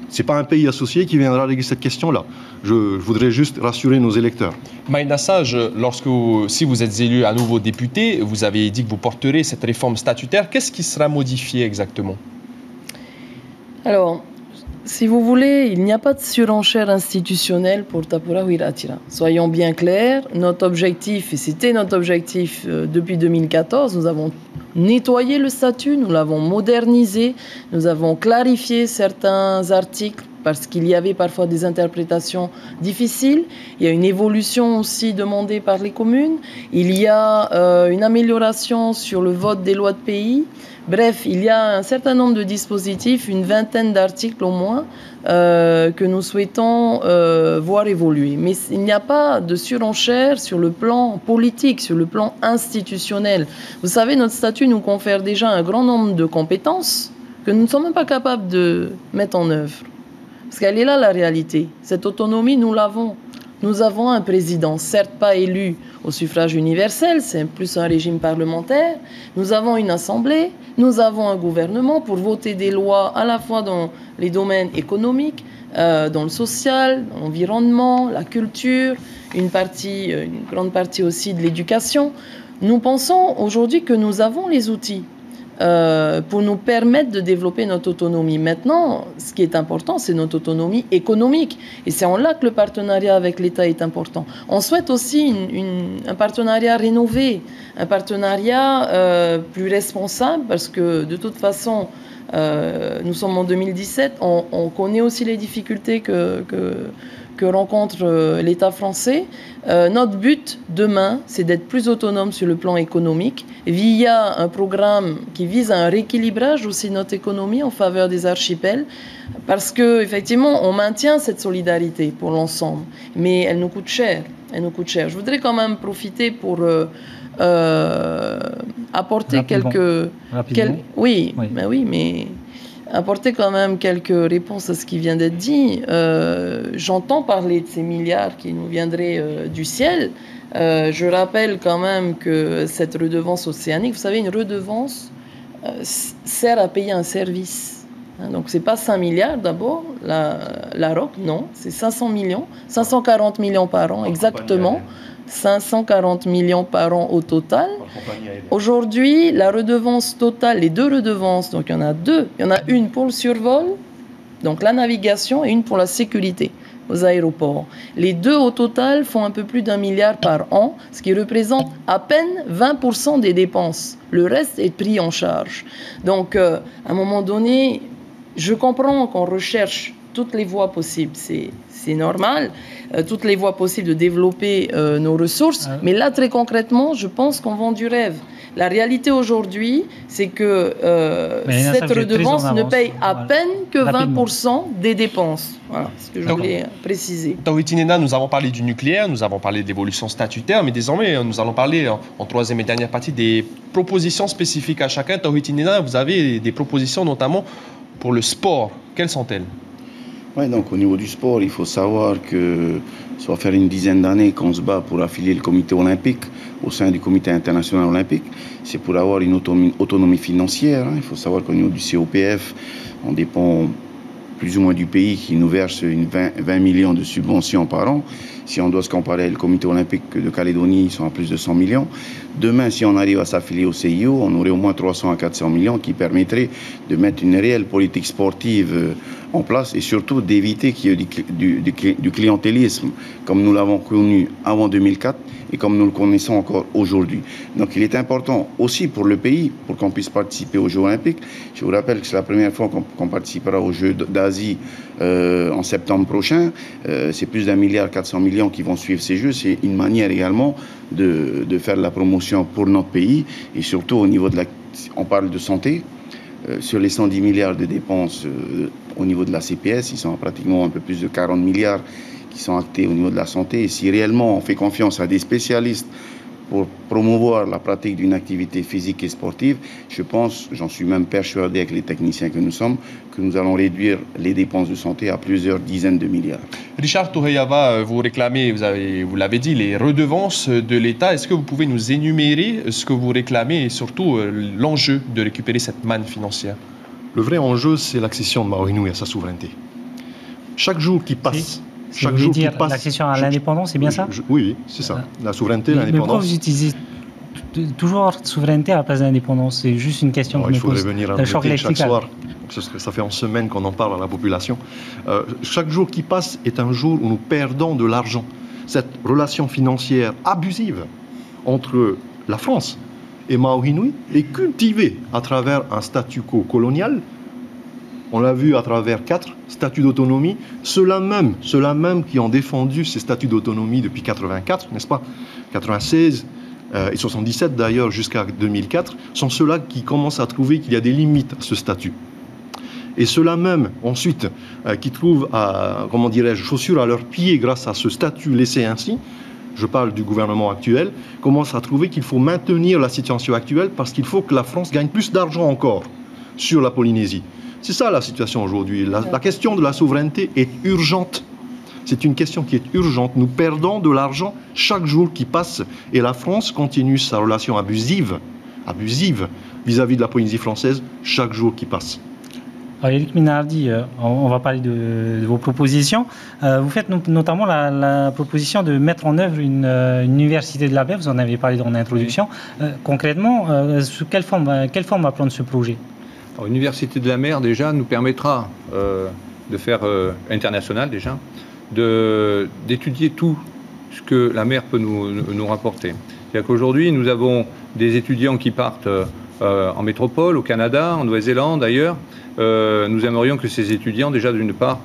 Ce n'est pas un pays associé qui viendra régler cette question-là. Je voudrais juste rassurer nos électeurs. Maïna Sage, si vous êtes élu à nouveau député, vous avez dit que vous porterez cette réforme statutaire. Qu'est-ce qui sera modifié exactement? Alors, si vous voulez, il n'y a pas de surenchère institutionnelle pour Tapura Huiraatira. Soyons bien clairs, notre objectif, et c'était notre objectif depuis 2014, nous avons nettoyé le statut, nous l'avons modernisé, nous avons clarifié certains articles parce qu'il y avait parfois des interprétations difficiles. Il y a une évolution aussi demandée par les communes. Il y a une amélioration sur le vote des lois de pays. Bref, il y a un certain nombre de dispositifs, une vingtaine d'articles au moins, que nous souhaitons voir évoluer. Mais il n'y a pas de surenchère sur le plan politique, sur le plan institutionnel. Vous savez, notre statut nous confère déjà un grand nombre de compétences que nous ne sommes même pas capables de mettre en œuvre. Parce qu'elle est là, la réalité. Cette autonomie, nous l'avons. Nous avons un président, certes pas élu au suffrage universel, c'est plus un régime parlementaire. Nous avons une assemblée, nous avons un gouvernement pour voter des lois à la fois dans les domaines économiques, dans le social, l'environnement, la culture, une grande partie aussi de l'éducation. Nous pensons aujourd'hui que nous avons les outils pour nous permettre de développer notre autonomie. Maintenant, ce qui est important, c'est notre autonomie économique. Et c'est en là que le partenariat avec l'État est important. On souhaite aussi un partenariat rénové, un partenariat plus responsable, parce que de toute façon, nous sommes en 2017, on connaît aussi les difficultés que rencontre l'État français. Notre but demain, c'est d'être plus autonome sur le plan économique via un programme qui vise à un rééquilibrage aussi de notre économie en faveur des archipels, parce que effectivement, on maintient cette solidarité pour l'ensemble, mais elle nous coûte cher. Elle nous coûte cher. Je voudrais quand même profiter pour apporter apporter quand même quelques réponses à ce qui vient d'être dit. J'entends parler de ces milliards qui nous viendraient du ciel. Je rappelle quand même que cette redevance océanique, vous savez, une redevance sert à payer un service. Donc c'est pas 5 milliards d'abord, la ROC, non, c'est 500 millions, 540 millions par an, exactement. 540 millions par an au total. Aujourd'hui, la redevance totale, les deux redevances, donc il y en a deux. Il y en a une pour le survol, donc la navigation, et une pour la sécurité aux aéroports. Les deux au total font un peu plus d'1 milliard par an, ce qui représente à peine 20% des dépenses. Le reste est pris en charge. Donc, à un moment donné, je comprends qu'on recherche toutes les voies possibles, c'est normal, toutes les voies possibles de développer nos ressources, mais là, très concrètement, je pense qu'on vend du rêve. La réalité aujourd'hui, c'est que cette redevance ne paye à peine que 20% des dépenses. Voilà ce que je voulais préciser. Tawhiti-Nena, nous avons parlé du nucléaire, nous avons parlé de l'évolution statutaire, mais désormais, nous allons parler en troisième et dernière partie des propositions spécifiques à chacun. Tawhiti-Nena, vous avez des propositions notamment pour le sport. Quelles sont-elles ? Oui, donc au niveau du sport, il faut savoir que ça va faire une dizaine d'années qu'on se bat pour affilier le comité olympique au sein du comité international olympique. C'est pour avoir une autonomie financière. Il faut savoir qu'au niveau du COPF, on dépend plus ou moins du pays qui nous verse 20 millions de subventions par an. Si on doit se comparer avec le comité olympique de Calédonie, ils sont à plus de 100 millions. Demain, si on arrive à s'affilier au CIO, on aurait au moins 300 à 400 millions qui permettraient de mettre une réelle politique sportive en place et surtout d'éviter qu'il y ait du clientélisme comme nous l'avons connu avant 2004 et comme nous le connaissons encore aujourd'hui. Donc il est important aussi pour le pays, pour qu'on puisse participer aux Jeux Olympiques. Je vous rappelle que c'est la première fois qu'on participera aux Jeux d'Asie en septembre prochain. C'est plus d'1,4 milliard qui vont suivre ces Jeux. C'est une manière également de faire de la promotion pour notre pays et surtout au niveau de on parle de santé. Sur les 110 milliards de dépenses au niveau de la CPS, ils sont pratiquement un peu plus de 40 milliards qui sont actés au niveau de la santé. Et si réellement on fait confiance à des spécialistes pour promouvoir la pratique d'une activité physique et sportive, je pense, j'en suis même persuadé avec les techniciens que nous sommes, que nous allons réduire les dépenses de santé à plusieurs dizaines de milliards. Richard Toureyava, vous réclamez, vous l'avez dit, les redevances de l'État. Est-ce que vous pouvez nous énumérer ce que vous réclamez et surtout l'enjeu de récupérer cette manne financière ? Le vrai enjeu, c'est l'accession de Maui-Nui à sa souveraineté. Chaque jour qui passe... Chaque jour qui passe, l'accession à l'indépendance, c'est bien ça ? Oui, c'est ça. La souveraineté, l'indépendance. Mais pourquoi vous utilisez toujours souveraineté à la place de l'indépendance ? C'est juste une question que il faudrait venir à chaque soir. Ça fait en semaine qu'on en parle à la population. Chaque jour qui passe est un jour où nous perdons de l'argent. Cette relation financière abusive entre la France et Maui-Nui est cultivée à travers un statu quo colonial. On l'a vu à travers 4 statuts d'autonomie. Ceux-là même qui ont défendu ces statuts d'autonomie depuis 84, n'est-ce pas, 96 et 77 d'ailleurs jusqu'à 2004, sont ceux-là qui commencent à trouver qu'il y a des limites à ce statut. Et ceux-là même, ensuite, qui trouvent, chaussures à leurs pieds grâce à ce statut laissé ainsi, je parle du gouvernement actuel, commencent à trouver qu'il faut maintenir la situation actuelle parce qu'il faut que la France gagne plus d'argent encore sur la Polynésie. C'est ça la situation aujourd'hui. La question de la souveraineté est urgente. C'est une question qui est urgente. Nous perdons de l'argent chaque jour qui passe. Et la France continue sa relation abusive vis-à-vis de la Polynésie française chaque jour qui passe. Alors, Éric Minardi, on va parler de vos propositions. Vous faites notamment la proposition de mettre en œuvre une université de la mer. Vous en avez parlé dans l'introduction. Concrètement, sous quelle forme va prendre ce projet? Alors, une université de la mer, déjà, nous permettra de faire international, déjà, d'étudier tout ce que la mer peut nous rapporter. C'est-à-dire qu'aujourd'hui, nous avons des étudiants qui partent en métropole, au Canada, en Nouvelle-Zélande, ailleurs. Nous aimerions que ces étudiants, déjà d'une part,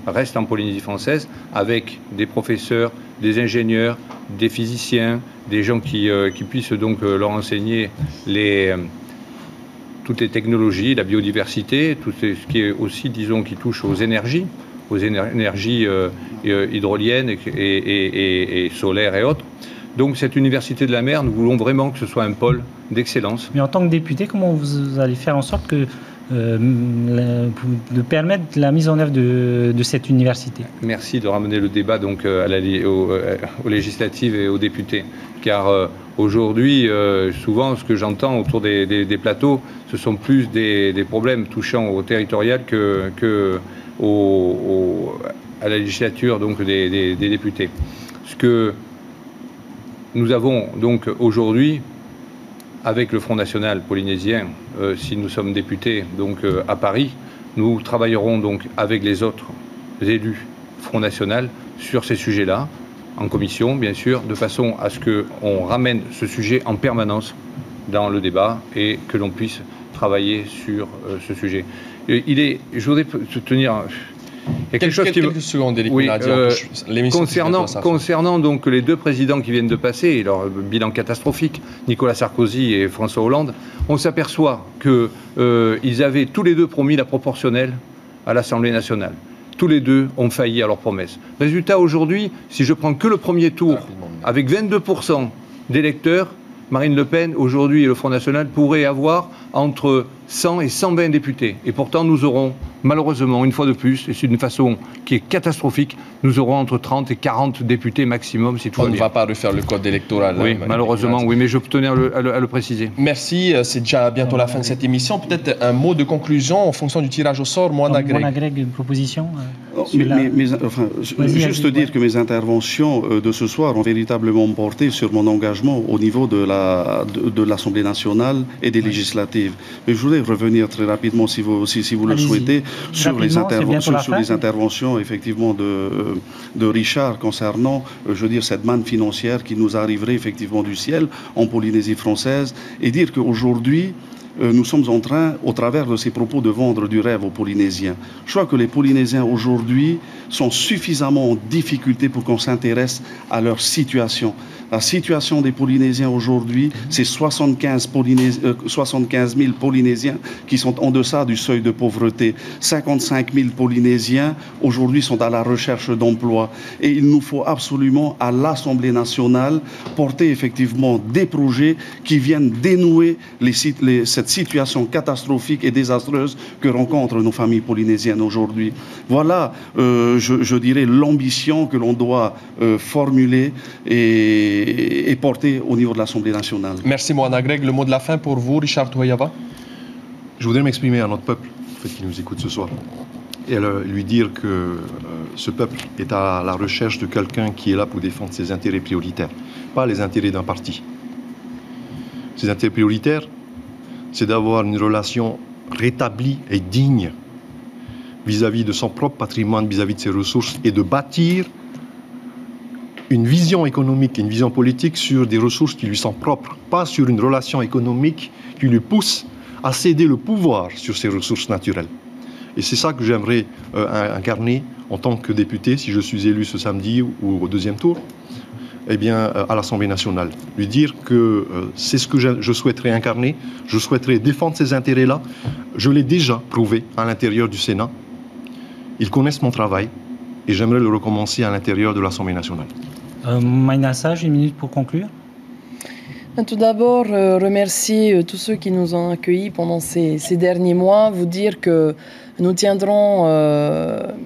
restent en Polynésie française avec des professeurs, des ingénieurs, des physiciens, des gens qui puissent donc leur enseigner toutes les technologies, la biodiversité, tout ce qui est aussi, disons, qui touche aux énergies hydroliennes et solaires et autres. Donc cette université de la mer, nous voulons vraiment que ce soit un pôle d'excellence. Mais en tant que député, comment vous allez faire en sorte de permettre la mise en œuvre de cette université? Merci de ramener le débat donc aux législatives et aux députés, car aujourd'hui, souvent, ce que j'entends autour des plateaux, ce sont plus des problèmes touchant au territorial à la législature donc des députés. Ce que nous avons donc aujourd'hui, avec le Front National polynésien, si nous sommes députés donc à Paris, nous travaillerons donc avec les autres élus Front National sur ces sujets-là, en commission bien sûr, de façon à ce qu'on ramène ce sujet en permanence dans le débat et que l'on puisse travailler sur ce sujet. Je voudrais tenir... Il y a quelque chose quelques secondes, Éric Minardi, concernant donc les deux présidents qui viennent de passer, leur bilan catastrophique, Nicolas Sarkozy et François Hollande, on s'aperçoit qu'ils avaient tous les deux promis la proportionnelle à l'Assemblée nationale. Tous les deux ont failli à leurs promesses. Résultat, aujourd'hui, si je prends que le premier tour, avec 22% d'électeurs, Marine Le Pen, aujourd'hui, et le Front National pourraient avoir entre 100 et 120 députés. Et pourtant, nous aurons, malheureusement, une fois de plus, et c'est d'une façon qui est catastrophique, nous aurons entre 30 et 40 députés maximum, si tout va bien. On ne va pas refaire le code électoral. Oui, malheureusement, oui, mais je tenais à le préciser. Merci, c'est déjà bientôt la fin de cette émission. Peut-être un mot de conclusion en fonction du tirage au sort. Moana Greg, une proposition juste dire que mes interventions de ce soir ont véritablement porté sur mon engagement au niveau de l'Assemblée nationale et des législatives. Mais je voudrais revenir très rapidement, si vous le souhaitez, sur les interventions effectivement de Richard concernant, cette manne financière qui nous arriverait effectivement du ciel en Polynésie française, et dire qu'aujourd'hui, nous sommes en train, au travers de ces propos, de vendre du rêve aux Polynésiens. Je crois que les Polynésiens aujourd'hui sont suffisamment en difficulté pour qu'on s'intéresse à leur situation. La situation des Polynésiens aujourd'hui, c'est 75 000 Polynésiens qui sont en deçà du seuil de pauvreté. 55 000 Polynésiens aujourd'hui sont à la recherche d'emploi. Et il nous faut absolument, à l'Assemblée nationale, porter effectivement des projets qui viennent dénouer cette situation catastrophique et désastreuse que rencontrent nos familles polynésiennes aujourd'hui. Voilà, je dirais, l'ambition que l'on doit formuler et porter au niveau de l'Assemblée nationale. Merci Moana Greg. Le mot de la fin pour vous, Richard Touayava. Je voudrais m'exprimer à notre peuple, qui nous écoute ce soir, et lui dire que ce peuple est à la recherche de quelqu'un qui est là pour défendre ses intérêts prioritaires, pas les intérêts d'un parti. Ses intérêts prioritaires, c'est d'avoir une relation rétablie et digne vis-à-vis de son propre patrimoine, vis-à-vis de ses ressources, et de bâtir une vision économique, une vision politique sur des ressources qui lui sont propres, pas sur une relation économique qui lui pousse à céder le pouvoir sur ses ressources naturelles. Et c'est ça que j'aimerais incarner en tant que député, si je suis élu ce samedi ou au deuxième tour, à l'Assemblée nationale. Lui dire que c'est ce que je souhaiterais incarner, je souhaiterais défendre ces intérêts-là. Je l'ai déjà prouvé à l'intérieur du Sénat. Ils connaissent mon travail et j'aimerais le recommencer à l'intérieur de l'Assemblée nationale. Maïna Sage, une minute pour conclure. Tout d'abord, remercier tous ceux qui nous ont accueillis pendant ces derniers mois, vous dire que Nous tiendrons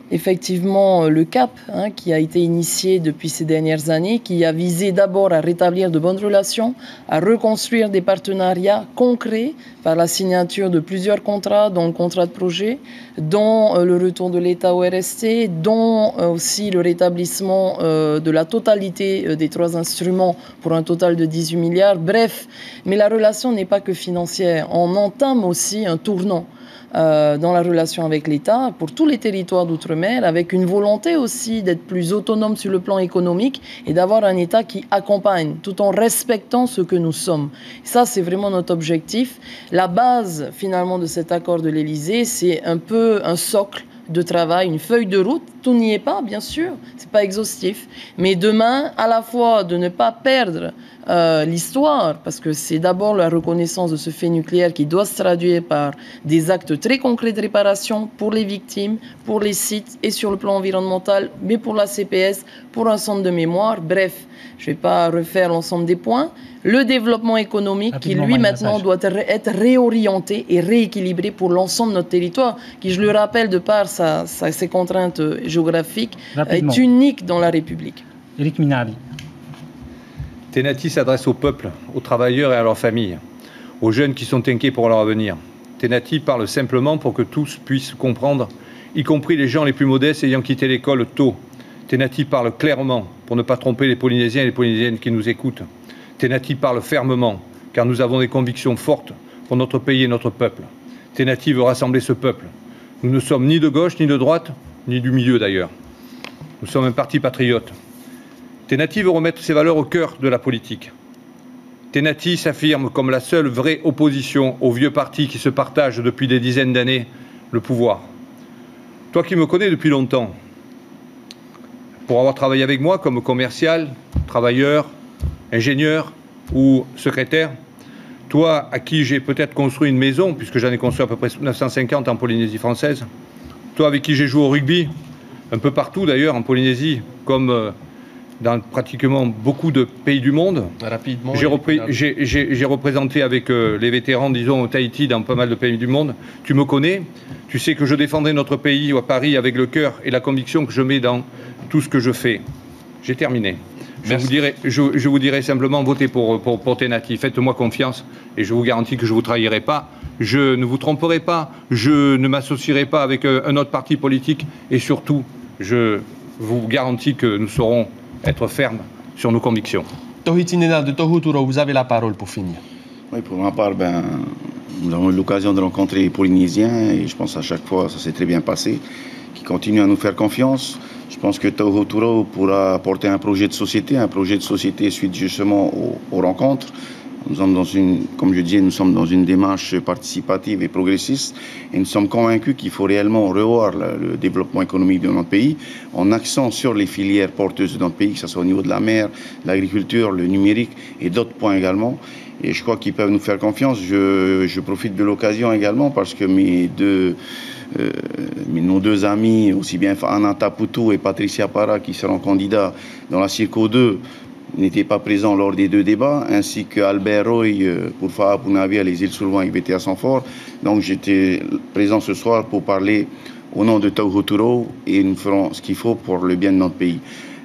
effectivement le cap qui a été initié depuis ces dernières années, qui a visé d'abord à rétablir de bonnes relations, à reconstruire des partenariats concrets par la signature de plusieurs contrats, dont le contrat de projet, dont le retour de l'État au RST, dont aussi le rétablissement de la totalité des 3 instruments pour un total de 18 milliards. Bref, mais la relation n'est pas que financière. On entame aussi un tournant dans la relation avec l'État pour tous les territoires d'outre-mer, avec une volonté aussi d'être plus autonome sur le plan économique et d'avoir un État qui accompagne tout en respectant ce que nous sommes. Ça, c'est vraiment notre objectif. La base, finalement, de cet accord de l'Élysée, c'est un peu un socle de travail, une feuille de route. Tout n'y est pas, bien sûr, c'est pas exhaustif. Mais demain, à la fois de ne pas perdre l'histoire, parce que c'est d'abord la reconnaissance de ce fait nucléaire qui doit se traduire par des actes très concrets de réparation pour les victimes, pour les sites et sur le plan environnemental, mais pour la CPS, pour un centre de mémoire. Bref, je ne vais pas refaire l'ensemble des points. Le développement économique qui, lui, maintenant, doit être réorienté et rééquilibré pour l'ensemble de notre territoire, qui, je le rappelle, de par ses contraintes géographiques, est unique dans la République. Éric Minardi. Tenati s'adresse au peuple, aux travailleurs et à leurs familles, aux jeunes qui sont inquiets pour leur avenir. Tenati parle simplement pour que tous puissent comprendre, y compris les gens les plus modestes ayant quitté l'école tôt. Tenati parle clairement pour ne pas tromper les Polynésiens et les Polynésiennes qui nous écoutent. Tenati parle fermement, car nous avons des convictions fortes pour notre pays et notre peuple. Tenati veut rassembler ce peuple. Nous ne sommes ni de gauche, ni de droite, ni du milieu d'ailleurs. Nous sommes un parti patriote. Tenati veut remettre ses valeurs au cœur de la politique. Tenati s'affirme comme la seule vraie opposition aux vieux partis qui se partagent depuis des dizaines d'années le pouvoir. Toi qui me connais depuis longtemps, pour avoir travaillé avec moi comme commercial, travailleur, ingénieur ou secrétaire, toi à qui j'ai peut-être construit une maison, puisque j'en ai construit à peu près 950 en Polynésie française, toi avec qui j'ai joué au rugby, un peu partout d'ailleurs en Polynésie, comme dans pratiquement beaucoup de pays du monde. Rapidement. J'ai représenté avec les vétérans, disons, au Tahiti, dans pas mal de pays du monde. Tu me connais, tu sais que je défendrai notre pays à Paris avec le cœur et la conviction que je mets dans tout ce que je fais. J'ai terminé. Je vous dirai simplement, votez pour Tenati. Faites-moi confiance et je vous garantis que je ne vous trahirai pas. Je ne vous tromperai pas. Je ne m'associerai pas avec un autre parti politique. Et surtout, je vous garantis que nous saurons être fermes sur nos convictions. Tauhiti Nena de Tohuturo, vous avez la parole pour finir. Oui, pour ma part, nous avons eu l'occasion de rencontrer les Polynésiens et je pense à chaque fois ça s'est très bien passé, qui continuent à nous faire confiance. Je pense que Tohuturo pourra apporter un projet de société suite justement aux rencontres. Nous sommes comme je disais, nous sommes dans une démarche participative et progressiste et nous sommes convaincus qu'il faut réellement revoir le développement économique de notre pays en accent sur les filières porteuses de notre pays, que ce soit au niveau de la mer, l'agriculture, le numérique et d'autres points également. Et je crois qu'ils peuvent nous faire confiance. Je profite de l'occasion également parce que nos deux amis, aussi bien Anna Taputu et Patricia Para, qui seront candidats dans la Circo 2, n'étaient pas présents lors des 2 débats, ainsi que Albert Roy pour Fa'apunavi à les îles Sous-le-Vent avec BTA Sanfort. Donc j'étais présent ce soir pour parler au nom de Tohuturo et nous ferons ce qu'il faut pour le bien de notre pays.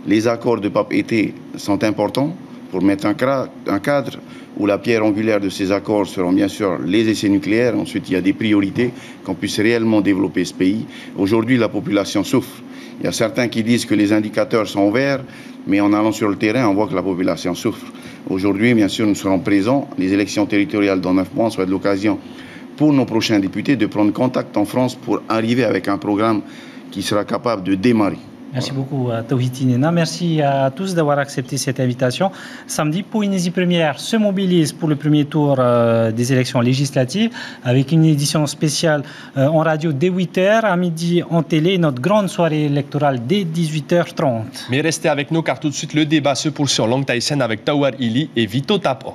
Les accords de Papeete sont importants pour mettre un cadre où la pierre angulaire de ces accords seront bien sûr les essais nucléaires. Ensuite, il y a des priorités qu'on puisse réellement développer ce pays. Aujourd'hui, la population souffre. Il y a certains qui disent que les indicateurs sont verts, mais en allant sur le terrain, on voit que la population souffre. Aujourd'hui, bien sûr, nous serons présents. Les élections territoriales dans 9 mois, soit de l'occasion pour nos prochains députés de prendre contact en France pour arriver avec un programme qui sera capable de démarrer. Merci beaucoup à Tauhiti Nena. Merci à tous d'avoir accepté cette invitation. Samedi, Polynésie Première se mobilise pour le premier tour des élections législatives avec une édition spéciale en radio dès 8h, à midi en télé, notre grande soirée électorale dès 18h30. Mais restez avec nous car tout de suite le débat se poursuit en langue thaïsienne avec Tawar Ili et Vito Tapo.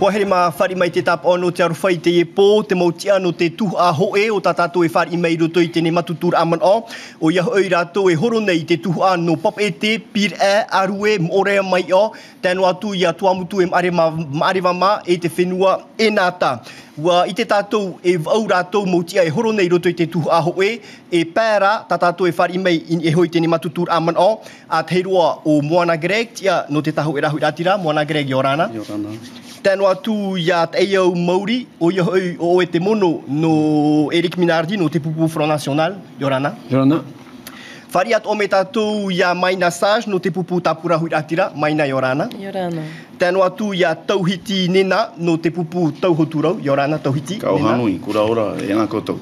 Poherima whari mai te tap ono te arwhai te epo, te mautia no te tuh a hoe o tatato e whari mai roto i tene matutur aman o ia oi rato e horo nei te tuh a no pop e te pir e arue morea mai o, tēnu atu ia tuamutu e marewa ma e te whenua e nāta. Wa i te tātou e au rātou mautia e horo nei roto i te tuhu aho e pēra tā tātou e whari mei in e hoi tēne matutur aman o a te heroa o Moana Greg tia no te taho e rahu ratira Moana Greg Yorana. Tēnu atu ia te eau Māori o ia hoi o e te mono no Eric Minardi no te pupu Front National Yorana. Whari atu o me tātou ia Maina Sage no te pupu Tapura hui ratira Maina Yorana. Tēnu atu ia Tauhiti Nena no te pupu Tauhoturau, Yorana Tauhiti. Kauhanui, kura ora, e ngā koutou.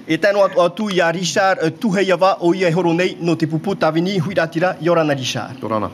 E tēnu atu ia Richard Tuheiawa o ia e horo nei no te pupu Tavini hui ratira, Yorana Richard. Yorana.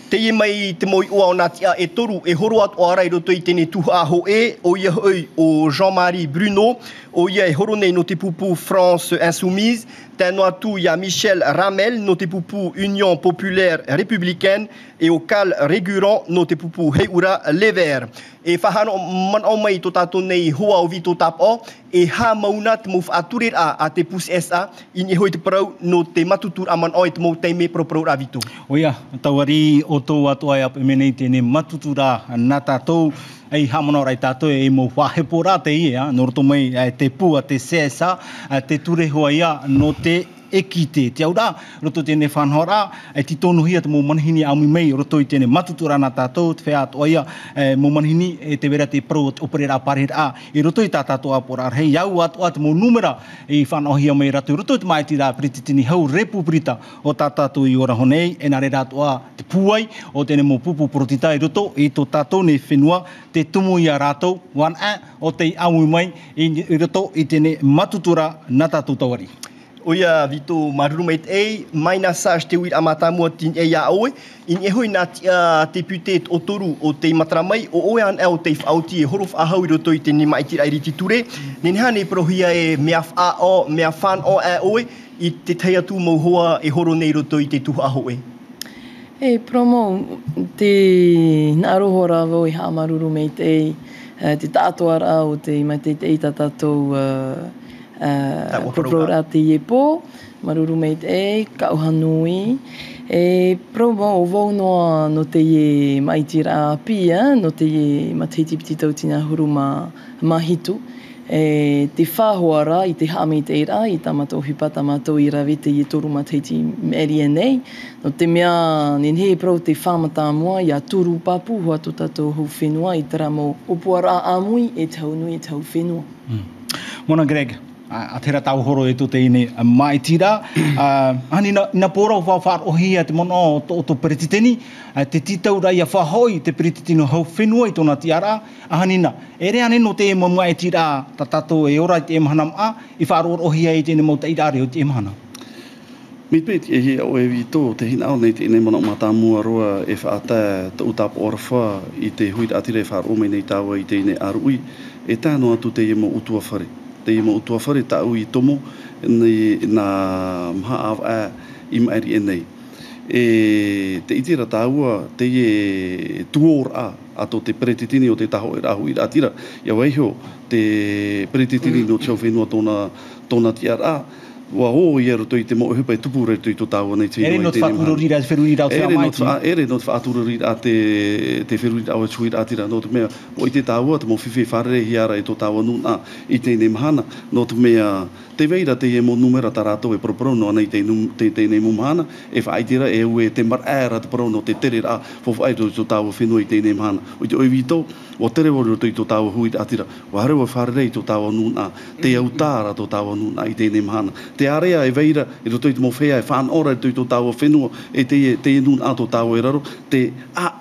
Te i mai te moi ua o Natia e toru e horo atu o arai roto i tēne tuha aho o ia hoi o Jean-Marie Bruno, o ia e horo nei no te pupu France Insoumise, tēnu atu ia Michel Ramel no te pupu Union Populaire Républicaine e o Carl Réguran no te pupu Heura Lever. E whahano man au mai to tātou nei hoa o vito tap o, e ha mauna te mou whaaturir a te pus SA in e hoi te parau no te matutur aman o e te mou teime proprau a vito. Oia, tauari o tō atu ai apu menei tēne matutura nā tātou ei hamana rai tātou e mou whahepo rā te ia, no roto mai te pua, te CSA, te ture hoa ia no te ekite. Te au rā, roto tēne whanhora, ti tonu hia te mō manhini aumi mei, roto i tēne matutura nā tātou, te whea atoa ia, mō manhini e te vera te pro operera parehera a, e roto i tā tātou apora. Hei au atoa te mō numera i whanohia mai ratu, roto i te mai tira prititini hau repuprita o tā tātou i ora honei, e nare rātoa te puai o tēne mō pupu protita i roto, i tō tātou ne whenua, te tumu i a rātou, o te aumi mai, i roto i tēne matutura nā tātou tauari. Oia vito marurumait e Maina Sage te uir amatamua tin e ia oe in e hoi nā depute o toru o te matramai o oe an o te whauti e horof ahau i roto i te ni maitira i riti ture nen hane prohia e mea wha o mea whan o e oe i te teiatu mau hoa e horo nei roto i te tuha aho e. E promo te narohora vau i hamarurumait e te tātua rā o te mai te tātou proprora te iepo, marurumeit e, kauhanui, e promo o vau noa no te ie maitira pia, no te ie mateiti piti tautina huru mahitu, e te whahoara i te hami te ira, i tamato hipa tamato i rawe te ie toru mateiti meri nei, no te mea nenhe pro te whamata mua, i a turu papu, hoa to tato hau whenua, i tera mo opuara amui e tau nui e tau whenua. Mona Greg. A tera tau horo e to te ine mai tira. Ani na pora o whawhar o hia te mono o to perititeni, te titau rai a whahoi te perititino hau whenua i tōna tiara, ahanina. E rea neno te e mamua e tira ta tato e ora i te emahanam a, i wharo o hia i tēne mau tairare o te emahana. Mitpeti e hia o e vito, te hina au nei te ine mana matamua roa e whaata te utap orwha i te huit atire e wharo me nei tawa i te ine arui, e tāno atu te emo utua whare. Te imo utua whare tau i tomo nā mha av a i maeri e nei. E te itira tāua te e tuor a to te peretitini o te taho e rahu i ratira. Ia waiho te peretitini no te whenua tōna tiara a. Wa o ia roto i te mo hupa i tupu reto i tō tāua nei te ere no te whatururira te wherurira o te amaiti. Ere no te whatururira te wherurira o te atira no te mea. O i te tāua te mo whiwhi wharere hiara i tō tāua nuna i te nei mahana. No te mea te veira te e mo numera ta rātou e proprau no anei te nei mo mahana. E whaitira e ue te mar ēra te parau no te tere rā. Fofai to tō tāua whenua i te nei mahana. O i te oivito o tere wori roto i tō tāua hui atira. Wa harewa wharere i tō tāua nuna. Te au tāra tō tāua nuna i te nei mahana. Te area e veira e roto i te mowhea e whan ora i tō tāua whenua e te nun a tō tāua e raro. Te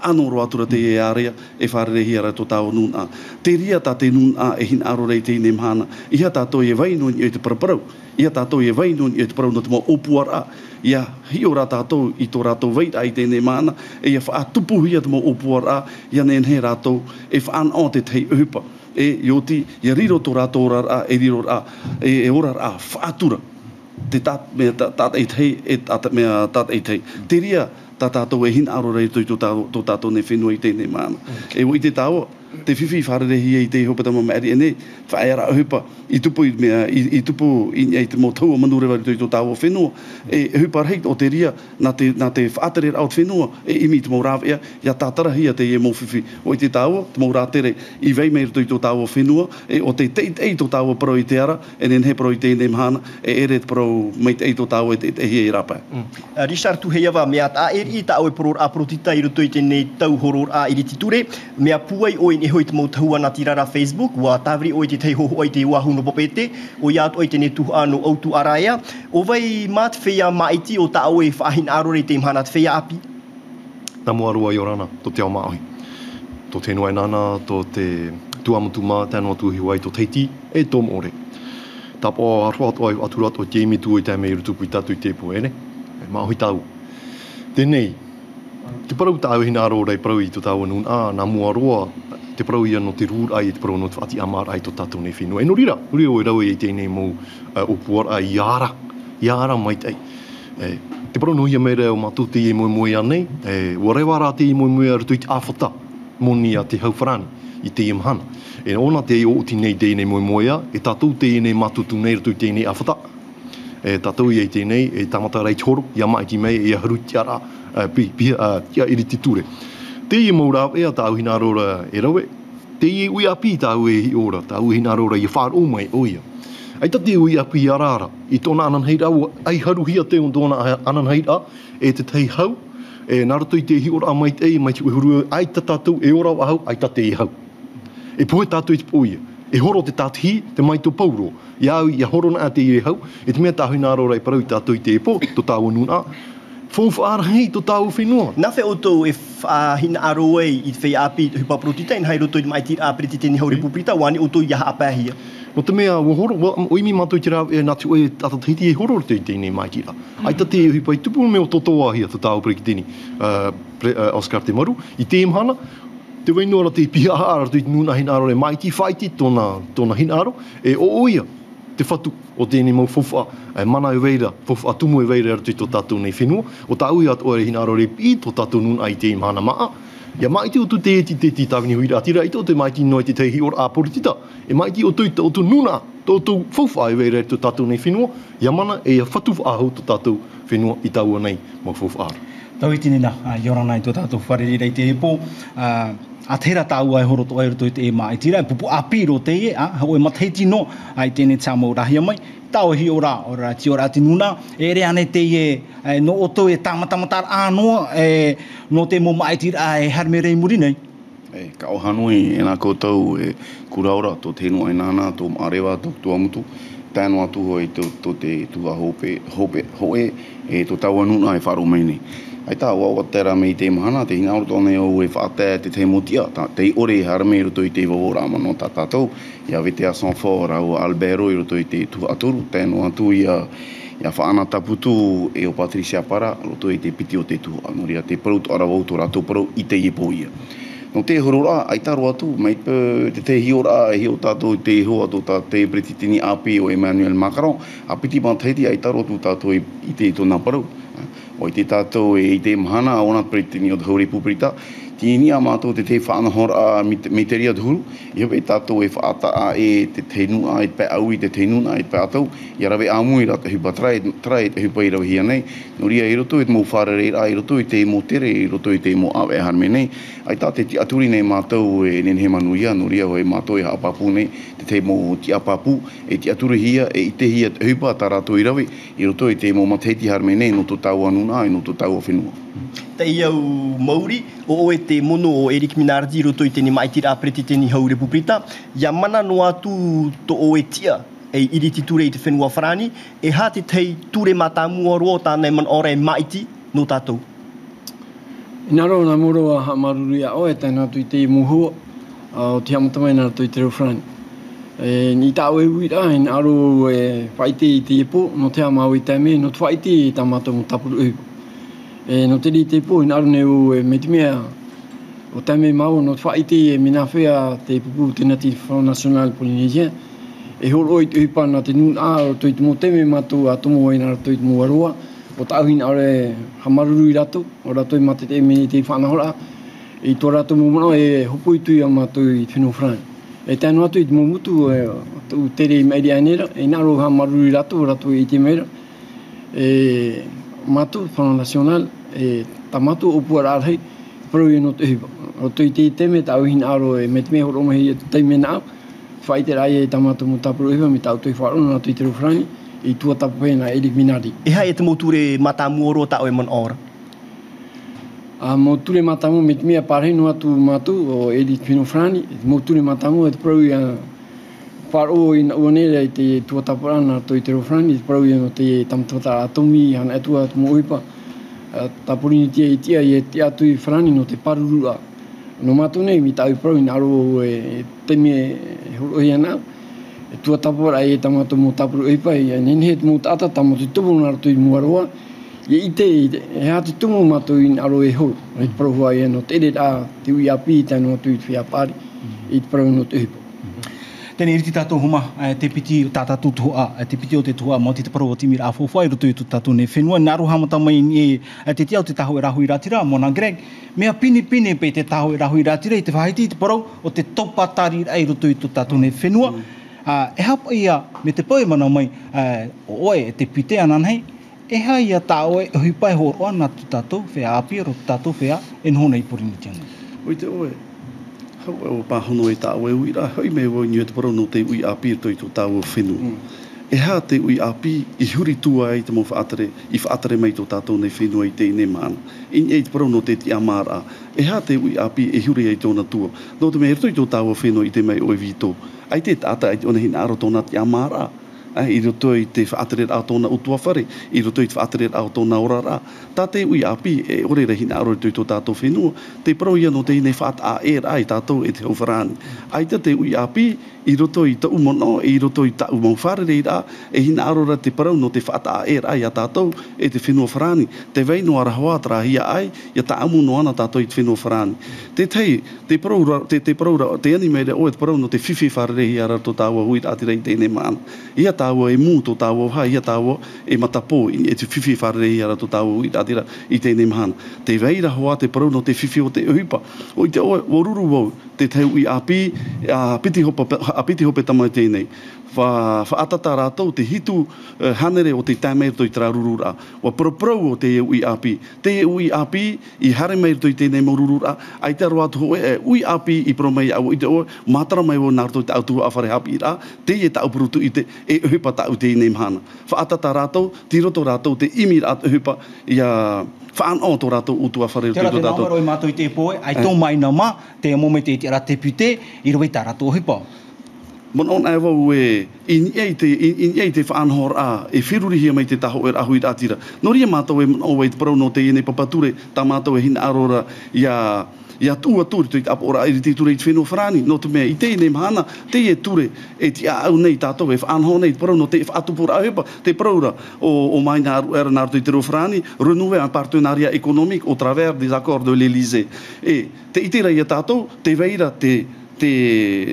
anoro atura te e area e wharere hiara tō tāua nun a. Te ria tā te nun a e hin aro rei te ine mahana. Iha tātou e vainu i te paraparau. Iha tātou e vainu i te parau no te mo opuara. Ia hio rā tātou i tō rātou veira i te ine mahana. E ia whaatupu hia te mo opuara. Ia nenhe rātou e whan o te tei uhupa. E ioti, ia riro tō rātou rara e riro rā. E ora rā whaatura. Te tat mea tat e tei, e tat mea tat e tei. Te ria, tā tātou e hin aro rei tō tātou ne whenua i tēnei mana. E o i te tāua, te whiwhi wharerehi i te hopatama maari ene, whaera hupa, i tupu i mea, i tupu i te mō taua manurewa i tō tāua whenua, e hupa reit o te ria, na te whaatere au whenua, e imi te mō rāwea, ia tātara hia te e mō whiwhi, o i te tāua, te mō rātere, i vei mei rito i tō tāua whenua, e o te tei tō tāua pro i te ara, e nen he pro i te ne mahana, e ere te pro mei tei tō tāua e te hia i rapa. Richard Tuheiawa, mea tā eri tā oe poror a protita i roto i tēnei tau horor a iri titure, mea puai oi ni hoi te mau tahua na tirara Facebook, wa tāwiri oi te tei hoho ai te wahu no popete, o iat oi tēnei tuha no autu araia, o vai mat whea maiti o tā oe whaahin arore te imhana te whea api? Nā mua rua i orana, tō te ao maohi. Tō te nuai nana, tō te tuamutu mā, tēnua tuhiwai tō teiti, e tō mōre. Tāpō arhuat oi aturat o te imitu i te mei rutupu i tatu i te puene, e maohi tau. Tēnei, te parau tāu hina aro rei parau i tō tāu anun, nā mua roa, te parau ia no te rūr ai, te parau no te whati amar ai tō tātou nei whenua. E no rira o rau e tēnei mō opuar ai iara mai tei. Te parau no hia mei reo mātou te i moe anei, ua rewa rā te i moe arutu i te āwhata, moni a te hauwharani, i te imhana. E ona te o uti nei tēnei moe a, e tātou tēnei mātutu nei arutu i tēnei āwhata. Tātou i tēnei, e tamata rei toro, ia mai ki mei, e haru tiara, tia iri titure. Te i maura ea tāu hina rora e rawe, te i ui api tāu e hi ora, tāu hina rora i whār o mai o ia. Ai ta te ui api a rara, i tōna ananheira, ai haru hia te on tōna ananheira, e te tei hau, e narato i te hi ora mai te mai te uhuru, ai ta tātou e ora wahau, ai ta te i hau. E poe tātou i te poia, e horo te tātihi, te mai tō pauro, ia horo na te i hau, e te mea tāu hina rora i parau i tātou i te epo, tō tāu anuna, Fōwha arahei tō tāu whenua. Nā whea oto e hina arowei i te whea api hupa protita, in hai roto i mai tira apriti tēni hau republita, wani oto i aha apahia. No te mea, o imi mātou i te rā, nā te oe atatahiti e horo te tēnei mai tira. Ai ta te hupa i tupu mea o totoa hia tō tāu preki tēni Oscar te maru, i te imhana, te wainora te pia ara tu i nuna hina aro e maiti whaiti tōna hina aro, e o oia. Te whatu o tēnei mau whowha, mana e weira, whowha tumu e weira aratu i tō tātou nei whenua, o tā ui atu ore hina arore i tō tātou nun ai te imhana maa. Ia maiti o tu te tāwini huira atira, i tō te maiti no i te tehi ora āporitita, e maiti o tu nuna, tō whowha e weira i tō tātou nei whenua, ia mana e whatu whaahu tō tātou whenua i tāua nei mau whowha ara. Tau i tēnei nā, yorana i tō tātou whareri rei te epo, a tēra tāu ai horo tō ai roto i te e mai tira, pupu apiro te e, hau e matheiti no ai tēnei tā mau rahia mai, tāu hi ora ti ora ati nuna, e re ane te e no oto e tāmatamata ānoa, no te mo mai tira e harme rei muri nei. Ka o hanui e nā koutou e kuraura tō tēnua e nāna, tō maarewa, tō tuamutu, tēnua atu hoi tō te tua hoe e tō tau anuna e wharo mai nei. Ai tā ua tēra mei te mahana, te hina oro tōne o e whaatea te motia, te ore i harame roto i te wawora amano tā tātou, ia vetea Sanfort au Albero i roto i te tuha aturu, tēnua atu ia whaana taputu e o Patricia Para, roto i te piti o te tuha, noria te parau to arawau tō rato parau i te ipo ia. No te horora, ai taro atu, mai te te hiora e hio tātou i te hoa tō tā te pretitini api o Emmanuel Macron, apiti mātaiti ai taro tō tātou i te tōna parau. O i te tātou e i te mahana a ona pretini o te hau republita, tini a mātou te te whaanahora me te ria tuhuru, i hau e tātou e whaata a e te teinu a e pe au i te teinu a e pe atau, i arawe āmui rata hupa trai te hupa i rawi hia nei, no ria i roto i te mou wharere a i roto i te mo tere, i roto i te mo awe harme nei, ai tā te aturi nei mātou e nen he manuia, no ria hoi mātou e haapapu nei, te mo ti apapu, e ti aturi hia, e i te hia hupa tā rato i rawi, i roto i te mo mateiti harme nei, no tō tau anuna ai no tō tau o whenua. Te iau Mauri, o e te mono o Eric Minardi roto i tēni maitira apreti tēni hau republita, ia mana no atu to o e tia e iri ti ture i te whenua wharani, e hā te tei ture mātāmua roa tānei man ora e maiti no tātou. Inaro nā moroa ha maruru ia oe tēnā tu i te muhua, o te hamatamai nā tu i te reo wharani. Ni tāu e uira, inaro e whaite i te epo, no te amau i te me, no te whaite i tā mātou mo tapuru uipo. No te ri te po, in aru neu e me te mea o tame mau no te whaite e mina whea te pupu te Nati Front National Polynesien. E horo i te hupa na te nun a o toi te mo teme matu a tomo i nara toi te mo aroa. O tāuhin aure hamaruru i rato, o rato i mate te me te whanahora. I tō rātou mōmona e hopo i tui a mātou i whenua whrani. E tēnu atu i te mōmutu tu tere i meiri anera, e naro ha maruri rātou i te meira. E mātou, Whanau National, e ta mātou opua rārhei, parau i no te hipa. O tui te teme, ta auhina aro e me te mea horo mahi e teime nāu, whai te rai e ta mātou mo tapuru hipa, mi tau tui whaarona nā tui te rewhrani, i tua tapu pēna Eric Minardi. E hai e te mōture matamu oro ta o e man ora? Mōture matamu me te mea pārhenu atu mātou o Eric Minardi, mōture matamu e te parau i wharo i na uanera i te tua tapu rana tui te rewhrani, te parau i no te tamtata atomi, hana etua atu mo hipa, tapurini tia i tia i e te atu i whrani no te parurua. No mātou nei, mi tau i parau i na aro e teme horo i anau. E tua tapura e tamato mo tapuru ipa i nenhe mo tata tamato tumu na tu muaroa i ite e hatu tumu mato in aro e ho e prohua e no te a te ui api te no tu i pari i pro no te hipo. Tēnei riti tātou huma, te piti o tātātou tuhua, te piti o te tuhua, mō te parau o timira a fōwhai, roto i tu tātou ne whenua, nāro hamata mai e te tiau te taho e rahui rātira, Mona Greg, mea pini pe te taho e rahui rātira, i te whaiti i te parau o te topatari ai roto i tu tātou ne whenua. E hapa ia, me te pau mana mai, o oe e te pite ananhei, e hai ia tā oe, e hui pai horoa nā tu tātou, whea api, ro tu tātou whea, e nhona i porini tianga. Oi te oe. O pāhono e tā ue uira, hoi me oi nio te parau no te ui api toi tō tā ue whenua. E hā te ui api i huri tua ai te mo whaatare mai tō tātou nei whenua i te ine mana. I e te parau no te ti amara. E hā te ui api e huri ai tōna tua. Nō te mea rtoi tō tā ue whenua i te mai oi vito. Ai te tāta ai ona hina aro tōna ti amara. I roto i te whaatare au tōna utua whare, i roto i te whaatare au tōna orara. Tā te ui api e ore rehina aro i tō tātou whenua, te parau ia no te ine whaat a e rai tātou e te hauwharani. Ai te ui api i roto i ta umono, i roto i ta umau whare rei rā, e hina aro ra te parau no te whaat a e rai a tātou e te whenua wharani. Te weino ara hoa tra hia ai, ia ta amu no ana tātou i te whenua wharani. Te parau, te animeire o e te parau no te whiwhi whare rei ara tō tāua hui tāti rei te ine mana. Ia tāua e mū tō tāua hai, ia tāua e matapō, e te whiwhi whare rei ara tō tāua hui tāti i te ine mana. Te weira hoa te parau no te whiwhi o te uhipa. O i te oe, waruru wau, te tau i api, a piti hope tamai tēnei. Whaatata rātou te hitu hanere o te tāmei rtoi tra rurura. Wa proprau o te ui api. Te ui api i hare mai rtoi tēnei mo rurura. Ai te aroa tuho e ui api i promei au i te oe. Mātara mai o nā rtoi te autuhu a whare hapi rā. Te e ta upurutu i te e uhipa ta au te inei mhana. Whaatata rātou, tiroto rātou, te imi rāt uhipa i a whaano tō rātou utua whare rtoi tō tātou. Te rā te nāmaro i mātou i te poe, ai tō mai nā mā, te mome te iti ara te pute, i roi tā rātou uhipa. Monon ai wau e in ei te whaanhor a e whirurihia mai te taho e rahui rātira. No ria mātou e o e te parau no te ine papature, tā mātou e hina arora ia tua tūri tui tapo ora iri te ture i te whenua wharani. No te mea i te ine mahana, te e ture e ti au nei tātou e whaanhor nei, te parau no te whaatupura auhepa, te paraura o mai nā era nā rtoi te reo wharani, renouer un partenariat économique au travers des accords de l'Élysée. E te itera ia tātou, te veira te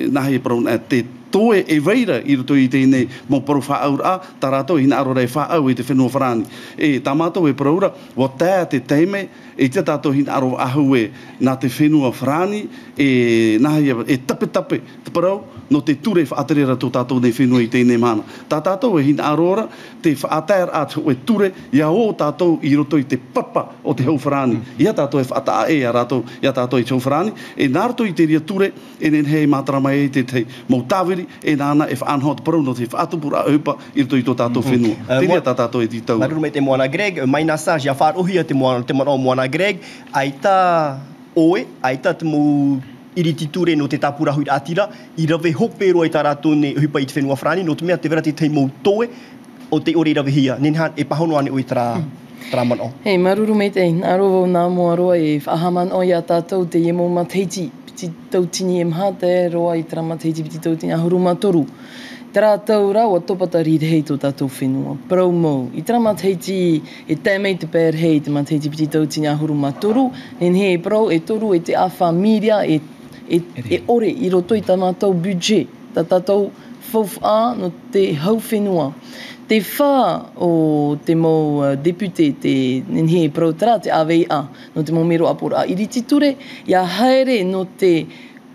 nahi parau te toe e veira i roto i tēnei mō paru whaaur a, tā rātou hina aro rei whaau i te whenua wharani. E tā mātou e paraura, wa tā te teime, e te tātou hina aro ahu e nā te whenua wharani, e nahi e tape, te parau, no te ture whaaterera tō tātou nei whenua i tēnei mana. Tā tātou e hina aro ora, te whaater atu e ture, ia o tātou i roto i te papa o te hau wharani. Ia tātou e whaata e a rātou, ia tātou i te hau wharani, e nā rato i te ria ture, e nen hei mātara mai e te mau tāwiri, e nāna e whaanhot parau no te whaatupura aupa i roto i tō tātou whenua. Te ria tā tātou e ti tau. Maruru me te Moana Greg, mai nā sā, ia whaarohia te Moana Greg, ai tā oe, ai tā te mō iriti ture no te tāpura hui atira, i rawe hope roa i tā rātou ne hupa i te whenua whrani, no te mea te vera te tei mō toe o te ore rawe hia. Nenhan e pahono ane oi tra man o. Hei, maruru me te, nāro wau nā mua roa e whahaman o i a tātou te iemo mateiti. Piti tautini e mha te roa i tra mateiti piti tautini ahuru matoru. Te rātou rā o topata rīd hei tō tātou whenua. Parau mou. I tra mateiti e tēmei te pēr hei te mateiti piti tautini ahuru matoru. Nen hei parau e toru e te awha miria e ore i roto i tā mātou budget. Tā tātou fofa no te hau whenua. Te whā o te mo depute te nenhe protara te AWA no te mo mero apura irititure ia haere no te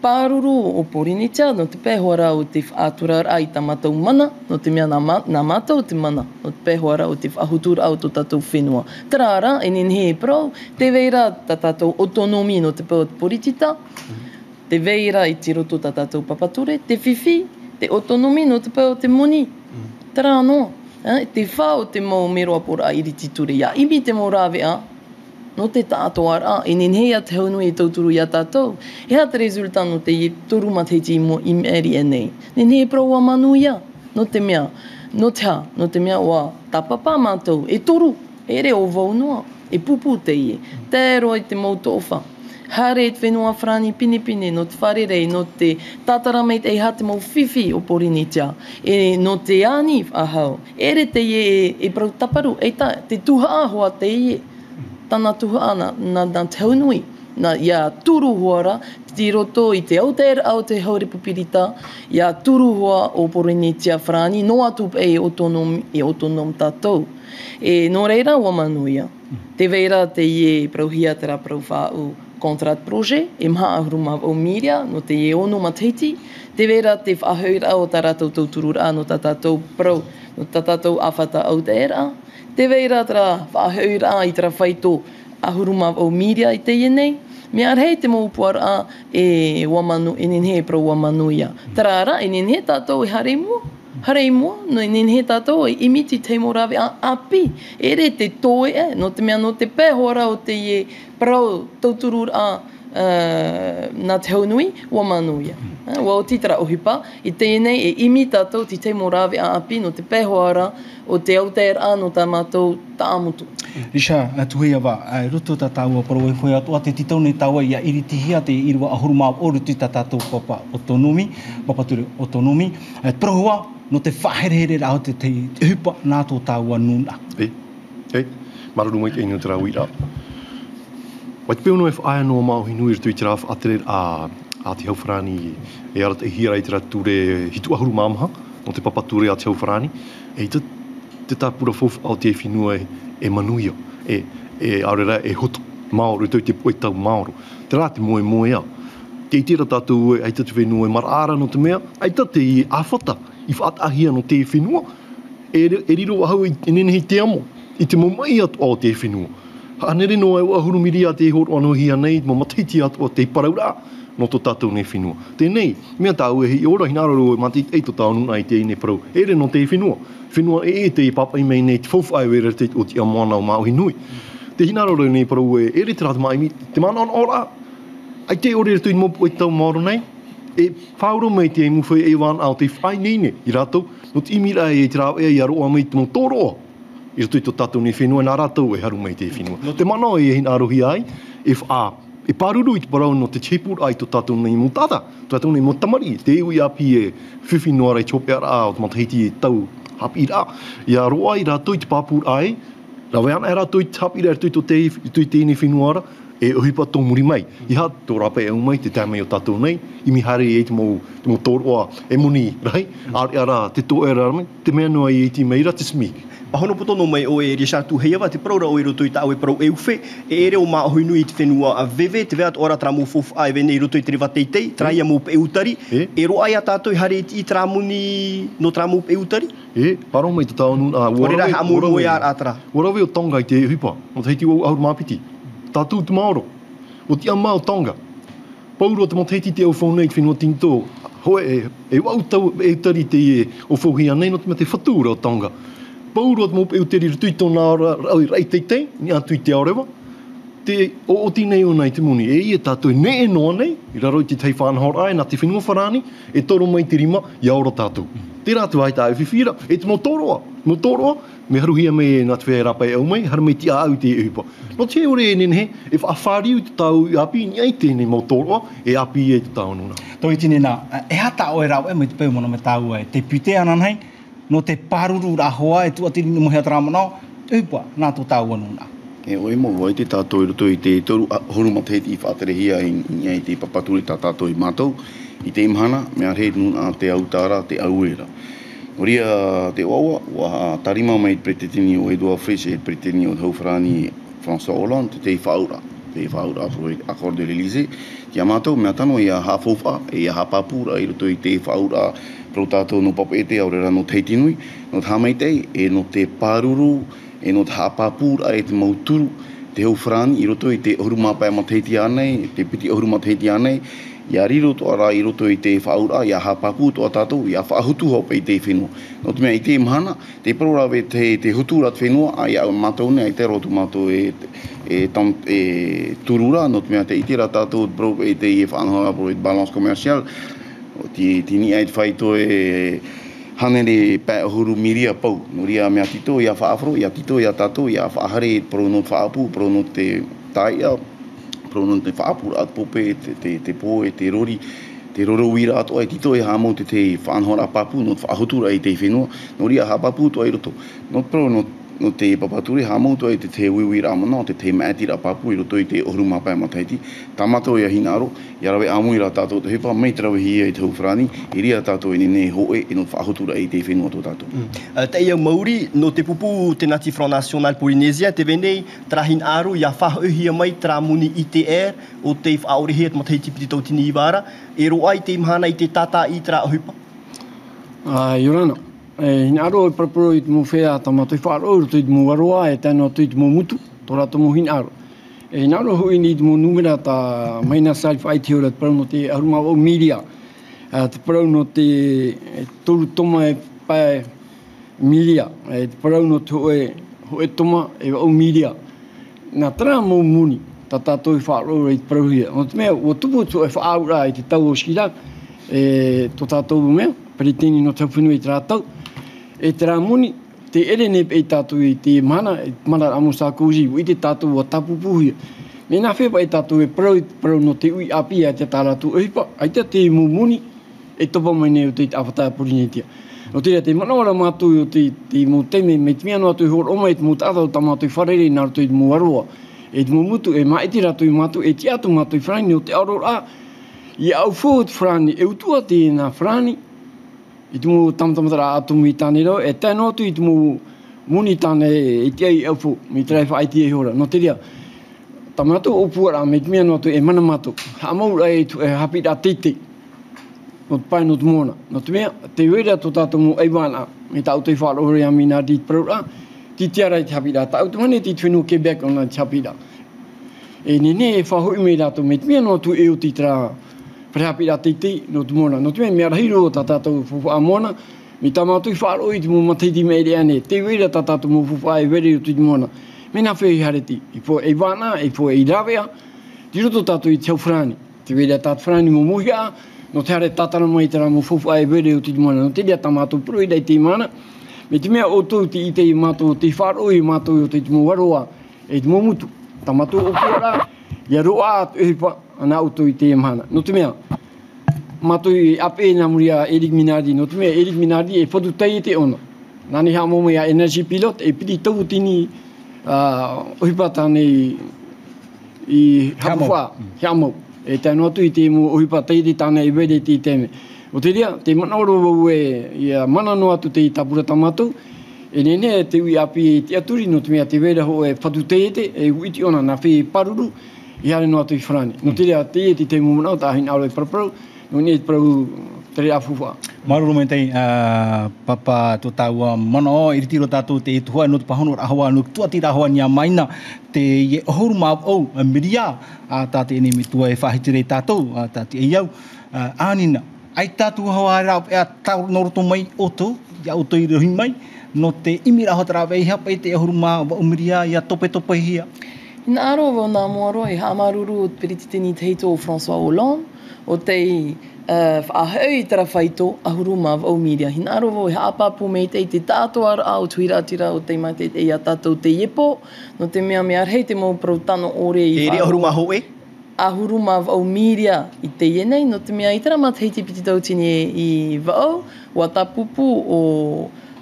pāruru o Porinitia no te pēhoara o te whāturara i tā mātou mana no te mea nā mātou te mana no te pēhoara o te whahutura o tō tātou whenua. Tarara, e nenhe pro, te veira tā tātou autonomi no te pēo Poritita, te veira i te roto tā tātou papature, te whiwhi, te autonomi no te pēo te moni. Tara anō. Te whā o te mo mero apora irititure ia. Imi te mo rāwea, no te tātou ara, e nenhea te haunui e tauturu ia tātou. Ea te resulta no te toru mateiti i meri e nei. Nenhe praua manu ia, no te mea, no te mea oa tapapa mātou, e toru, e re o vaunua, e pupu te ie. Te roi te mauto ofa. Hare te whenua whrani pinipini no te wharerei, no te tātarameit e hate mau whiwhi o Porinitia, e no te ani ahau. Ere te ie e prau taparu, e ta, te tuha hoa te ie, tana tuha na te haunui, na ia turu hoara, te roto i te Aotearoa au te Haurepupirita, ia turu hoa o Porinitia whrani, no atu e autonom tātou. E no reira ua manuia. Te veira te ie prauhia te ra prau whāu, contrat projet, e maha ahuruma o miria, no te ie ono mateiti, te vera te whahaura o tā rātou tauturura no tā tātou prau, no tā tātou awhata Aotearoa, te vera te whahaura i te whaito ahuruma o miria i te ienei, me arhei te maupuara e wamanu, e nenhe prau wamanuia. Tarara, e nenhe tātou e harei mua, no e nenhe tātou e imiti te morawe api, ere te toe no te mea no te pēhora o te ie prau tauturura nā te haunui, wamanuia. Wa o titara ohipa, i te enei e imi tātou ti te morawe api no te pēhora o te Aotearoa no tā mātou tāmutu. Risha, tuhia wa, roto tā tāua parau e whai atua, te titau nei tāua ia iritihia te irua ahuruma o ruti tā tātou papa autonomi, papature autonomi, prohua no te whaherehere rao te hupa nā tō tāua nuna. Mararu mai te inu te rau ira. Wai te pēuno e whaia no mauhi nui ritu i te rāwha atere a te hauwharani e ara te hira i te rature hitu ahuru māmaha no te papature a te hauwharani e te tāpura fofu au te whinua e manuia e arera e hoto Māoro, ritu i te poetau Māoro. Te rā te moe a. Te itira tātou e aita te whenua e maraara no te mea, aita te i awhata i whaatahia no te whenua e riro ahau i nenehi te amo i te momai atu o te whenua. Hanere no e ahurumiri a te horo anu hia nei, mo mataiti atu o te paraura no tō tātou nei whenua. Tēnei, mea tāu e hi ora hinararo e mati ei tō tāu nuna i te ine parau. Ere no te whenua. Whenua e te i papai mei nei te whawhai wera te o te amoana o Māuhi Nui. Te hinararo nei parau e ere te rata mai te mana on ora. Ai te ore tui mopu e tau Māoro nei. E whauro mei te muwhai e wan au te whai nene i ratou. No te imira e te rao e aroa mei te mo tōroa. I rato i tō tātou nei whenua, nā rātou e haru mai te whenua. No te mana e hin arohi ai, e pāruru i te parau no te chepur ai tō tātou nei mo tata, tō tātou nei mo tamari, te iwi api e whiwhinoa rei chope ara o te matahiti e tau hapi rā. Ia roa i rātou i te pāpur ai, rawe ana e rātou i te hapi rā tui tō tēne whenua ara, e uhipa tō muri mai. I ha tō rapa e umai te tāmei o tātou nei, i mi hare e te mo tōroa e muni, rai? Ara te tō e rā mai, te mea noa i te meira te smiki. Pahono potono mai o e Richard Tuheiawa, te praura o e roto i tāu e parau e uwhe, e ere o Māuhi Nui i te whenua a vewe, te veat ora tra mō fofu ai venei roto i te rewa teitei, traia mō pe utari, e roa ai a tātou i hare i tra muni no tra mō pe utari? Paro mai te tāu nuna. Ore rai ha mō e ar atra. Warawe o Tonga i te hipa, o te heiti o auru māpiti. Tātou te Māoro, o te ama o Tonga. Pauro te moteiti te au whaunei te whenua tinto, hoe e wau tau e utari te o whauhia nei no te mate whatura o Tonga. Pauro at mope uteri rutui tōna rai teitei, ni atu i te aorewa. Te o tinei o nei te muni, e ia tātou ne e noa nei, i raro i te tei whanahora ai, nā te whenua wharani, e toro mai te rima, i aora tātou. Te rātu ai tā e whiwhira, e te motoroa, me haruhia me nā te whea rapai au mai, haru mai ti au te upa. No te ore e nenehe, e whaafariu te tau i api, ni ai tēnei motoroa, e api e te tau nuna. Toi tine nā, e hata o e rau e mai te peumana me tāu ai, te pute ananhei, no te pāruru rahoa e tuatiri ni mohea taramanao, upa nā tō tāua nuna. E oi mo wai te tātou i roto i te toru horu matahiti i whaaterehia i te papaturi tā tātou i mātou. I te imhana, mea rei nuna te autara, te auera. Oria te wawa, wa tarima mai pretetini o Edouard Frisch e pretetini o Haufrani François Hollande, te whaura. Te whaura pro accord de l'Elysée. Tia mātou mea tano ia hawhowha, ia hapapura, i roto I te whaura pro tātou no papa ete aurera no teitinui, no tamaitei, e no te pāruru, e no te hapapura, e te mauturu, te Haufrani, I roto I te ohurumapa e mateiti anei, te piti ohurumapa teiti anei, ia riro to ara I roto I te whaura, ia hapapu to tātou, ia whahutu hopa I te whenua. No te mea I te imhana, te parorawe te hutura te whenua, ai au mātou ne, ai te roto mātou e turura, no te mea te itira tātou bro e te I whanhora bro e balance commercial, ti ni ai te whaito e hanere pē ohuru miria pau. No ria mea tito ia whaafro, ia tito ia tātou, ia whaahare pro no whaapu, pro no te taia, pro no te whaapura at pope, te po e te rori, te roro wira ato ai tito e hamo te whanhora papu, no te whaahutura I te whenua, no ria hapapu to ai roto. No pro no te papaturi hamo to ai te wiwira amana, te maatira papu I roto I te ohurumapa e mataiti, tamato ia hinaro, ia rawe amuira tātou te hepa, mei te rawe hia I te Haufrani, I ria tātou I ne hoe, I no whaahutura I te whenua to tātou. Te ia Mauri, no te pupu te Ngāti Front National Polynésien, te venei, trahin aro, ia whahauhia mai, tra muni ITR, o te whaorehe, te mataiti piti tau tini iwara, e roa I te imhana I te tata I tra ahupa? Yorana. Hina aro e parapuro I te mo whea tamatoi whaaro, roto I te mo waroa, e tēnā to I te mo mutu, tō rato mo hina aro. Hina aro hui ni te mo numera ta maina sari whaiti ora te parau no te aruma o miria. Te parau no te toru toma e pae miria. Te parau no te hoe toma e o miria. Nā tara mo muni, ta tātou I whaaro I te parau hia. No te mea, o tupu tu e whaaura I te tau o Skirak, tō tātou mea, peritini no tau whenua I te rātau. E te rā muni, te ere ne e tātou I te mana amo Sarkozy, I te tātou o tapu puhia. Me nā whepa e tātou e parau no te ui api a te tāratu ehipa, ai te mumuni e topa mai nei o te awhataa porinetia. No te te manaora mātou o te mo teme, me te mea no atu hor oma e te mo tātou ta mātou wharere nā rato I te mo aroa. E te mo mutu e ma e te rato I mātou, e te atu mātou whrani o te aurora. I au fōt whrani, e utua te nā whrani, I te mo tamatamatara atomu I tāne rau, e tēnā atu I te mo muni tāne e te ai au fō, mi te rai whaiti e hora. No te rea, tamatu o puara, me te mea no atu e mana mātou, hamaura e hapi rā teite, no te pai no te mōna. No te mea, te wera tō tātou mo eiwana, me tā utoi wharohore a mina di parau rā, ti te arai te hapi rā, tā utu mane ti whenua Quebec ona te hapi rā. E nene e whahui me rātou, me te mea no atu e o ti tra Prehapi rā teitei no te mōna. No te mea rahiro tā tātou fuwha a mōna, mi tā mātui whaaro I te mō mateiti me ere ane, te wera tā tātou mō fuwha e vere o te mōna. Me nā whea I hareti, I po e wāna, I po e rawea, ti roto tātou I te Haufrani. Te wera tātou whrani mō mohia, no te hare tātara mai te rā mō fuwha e vere o te mōna. No te rea tā mātou puro I rei te mana, me te mea o tau te I te mātou te whaaro I mātou o te mō waroa, e te mō mutu. Tā mātou o puara, ia roa atu ehipa, ana auto I te mana. No te mea, mātou I ape nā muri a Eric Minardi. No te mea, Eric Minardi e whatu tei te ona. Nāni hā mōmei a Energy Pilot, e piti tau tini ohipa tāne I hapawha, hiamau. E tēnu atu I te mo ohipa teiri tāne I vere te teme. O te rea, te manaoro wau e mana no atu te tapura tamātou, e nene te ui api e te aturi, no te mea te wera ho e whatu teite, e uiti ona nā whi paruru, I hare no atu I whrani. No te rea te te mumanau, tā hin aro e paraparau, no ne te parau te rea fuwha. Maruru me tei, papa tō tāua mana o, I ritiro tātou te tuhua no te pahono rahawa, no tuatira hoa nia maina, te ye ohuru maa au, miria, tā te ene me tua e whahitere tātou, tā te e iau, ānina, ai tātou hoa rau, ea tau noroto mai oto, ia oto I rohi mai, no te imira hotara wei hapa I te ohuru maa au miria, ia tope hia. Ina aro wau nā moaro e hamaruru o te perititini te heito o François Hollande, o te whaahau I tara whaito ahuru mā wau miria. Hina aro wau e haapapu mei te tātou ara au tuiratira o te mai te ia tātou te iepo, no te mea arhei te mau prautano ore I whaaro. E ahuru mā hoe? Ahuru mā wau miria I te ienei, no te mea I tara mā te heiti piti tautini I wau, wa tapupu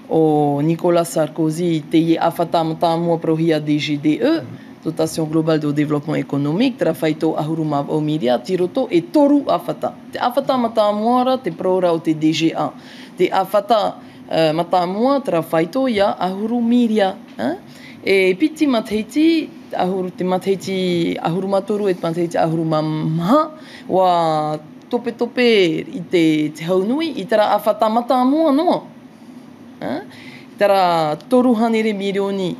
o Nicolas Sarkozy te ie awhatamata mua prohia DGDE, dotation globale de développement économique, tra whaito ahuru mav o miria, tiroto e toru awhata. Te awhata mata moara, te praora o te DGA. Te awhata mata moa, tra whaito ia ahuru miria. E piti mateiti, te mateiti ahuru matoru, e te mateiti ahuru mamha, wa tope i te haunui, i tera awhata mata moa noa. Tera toruhanere milioni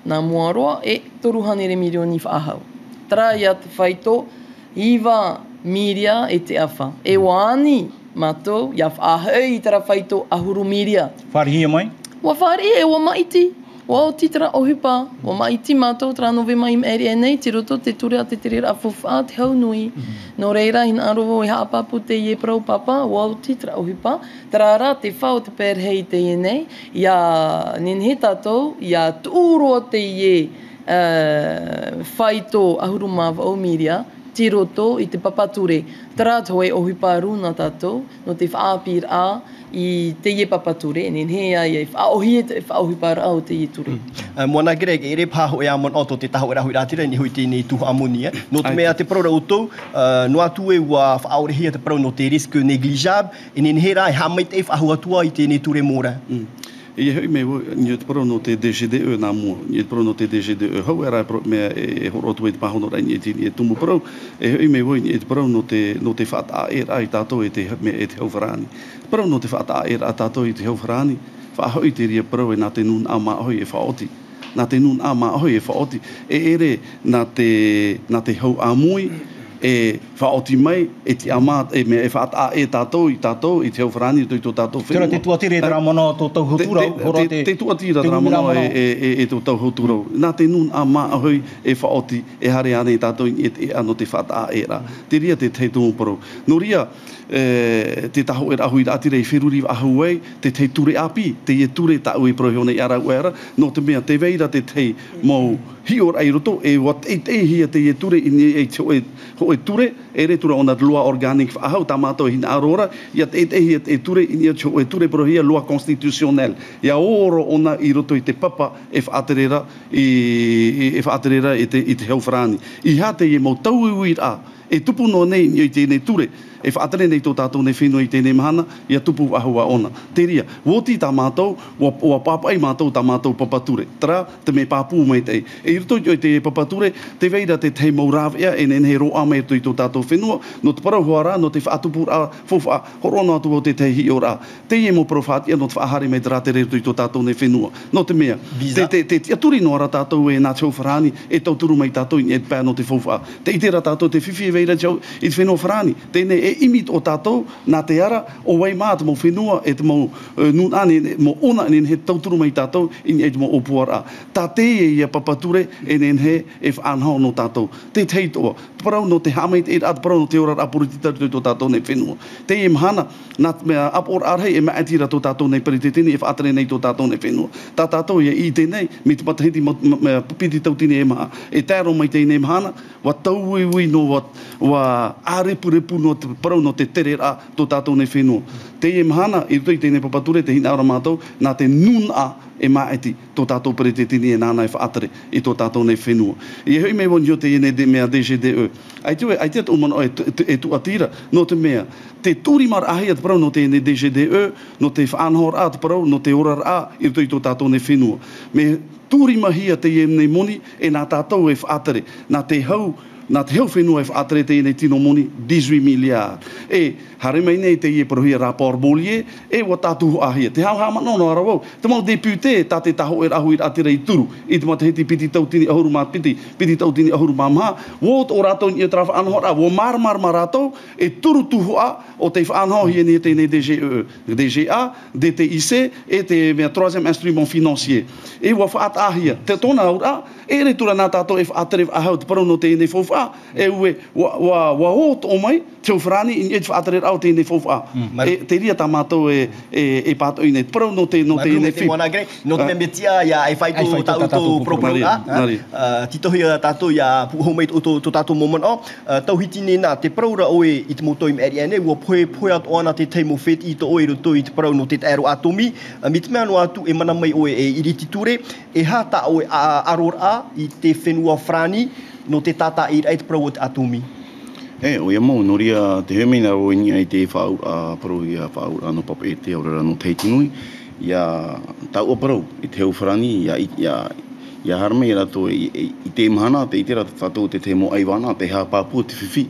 nā moaroa e toruhanere milioni whaahau. Tera ia te whaito, iwa miria e te awha. E wāni mātou, ia whaahau i tera whaito ahuru miria. Wharihia mai? Wa whari e wa maiti. Wa o titara ohipa. Wa maiti mātou tra nowe mai ere nei, te roto te ture a te tere a fuwha te haunui. No reira in arovo e haapapu te ie prau papa, wa o titara ohipa. Tara ara te whao te pērhei te ie nei, ia nenhe tātou, ia tūroa te ie whaito ahuru mawa o miria, te roto i te papature. Tara toe ohipa runa tātou, no te whaapir a, i te ie papature, nenhe ai e whaohi e whaohipa ra o te ie ture. Moana Greg, e re pāho e amon oto te taho e rahui rātira, ni hui tēnei tuha amoni. No te mea te praura utou, no atu e ua whaorehia te prau no te risque négligeable, e nenhe rā e hamait e whahu atua i tēnei ture mōra. E hoi me ni te pro no te DGDE na mo ni te pro no te DGDE ho era me e horotu e te pahono rai ni te tumu pro e hoi me ni te pro no te fata e ai tato e te me e te hovrani pro no te fata e a tato e te hovrani fa hoi te ria pro e na te nun ama hoi e faoti na te nun ama hoi e faoti e ere na te hau amui e whaoti mai, e te ama, e me e whaata e tātou i te hauwharani i tō tātou whenua. Tera te tuatire tera mono tō tau hauturau. Te tuatira tera mono e tō tau hauturau. Nā te nun a maa hui e whaoti e hare ane i tātou i ano te whaata e rā. Te ria te te tōmparo. No ria, te taho e rahui rātire i whiruri ahu ei, te te ture api, te e ture tau e prohione i ara uera, no te mea te veira te te mau hior ai roto, e wat e te hia te e ture i e ho e ture, e re tura ona lua organic whaahau, tā mātou hina arora, ia te hia e ture i e ture prohia lua constitucionel. Ia oro ona i roto i te papa e whaaterera i te hauwharani. I ha te e mau tau uir a, e tupu no nei i tēnei ture, e whaatere nei tō tātou nei whenua i tēnei mahana, ia tupu ahua ona. Te ria, woti tā mātou, wa papai mātou tā mātou papature. Tara, te me pāpū mai tei. E irto i te papature, te veira te te maurawea, e nenhe roa mai i tō tātou whenua, no te parahuara, no te whaatupur a, fofa, horono atu o te te hi ora. Te ie mo profatia, no te whaahari mai te rātere i tō tātou nei whenua. No te mea, te aturi no ara tātou e nā tau wharani, e tau turu mai tātou i e pā no te fofa. Te itera tātou te whiwhi veira jau i te whenua wharani. Tēnei e imit o tātou, nā te ara, o wai mā te mau whenua, e te mau nun ane, mo ona nen he tauturu mai tātou, i e te mau opuara. Tā te e ia papature, e nen he e whanhao no tātou. Te teitoa, parau no te hamait e at parau no te ora apurititar tō tātou nei whenua. Te e mhana, nā mea apor arhei e maatira tō tātou nei peritetini, e whaatere nei tō tātou nei whenua. Tā tātou ia i tēnei, me te matahiti pupiti tautini e maha, e tēro mai tēnei mhana, wa tau ui no wa ārepurepu no te parau no te tere rā tō tātou nei whenua. Te e mahana, i rutoi tēnei papature, te hina ora mātou, nā te nun a e maeti tō tātou peritetini e nāna e whaatere i tō tātou nei whenua. I hui mei wonio te ene mea DGDE. Ai te atu umano e tuatira, no te mea. Te tūrimar ahia te parau no te ene DGDE, no te whaanhor a te parau, no te orar a, i rutoi tō tātou nei whenua. Me tūrimahia te ene moni, e nā tātou e whaatere, nā te hau whenua e whaatere te ene tino moni, 18 miliard. E hare mai nei te ie prohia rapor bolie, e wa tātuhu ahia. Te hau hama nono arawau. Te mau depute tā te taho e rahui atira i turu. I te matahiti piti tautini ahuru mā piti tautini ahuru mā maha. Wot o rātou i e trafa anhora, wo marmar rātou, e turu tuhu a o te whaanhau hia ni te nei DGA, DTIC, e te mea troisième instrument financier. E wa whaat ahia. Te tona aura, e re tura nā tātou e whaatere ahau te parau no te nei fofa, fofa e ue wa o to mai te frani in et fatere au te ne fofa e te ria tamato e pato ine pro no te ne fi no te metia ya ai fai to tau propria tito hia tato ya pu homei to tato moment o tau hitini na te pro ra oe i te moto im area ne wo poi at ona te teimo fet i to oe to i te pro no te aero atomi mitme anu atu e mana mai oe e irititure e ha ta oe arora i te whenua frani no te tata i te pro te atomi o ia mau noria te hemina o ni ai te whau pro ia whau ano papa e te ora no teitinui ia tau o pro i te frani ia harme rato i te mahana te itera tato te mo aiwana te ha papu te fifi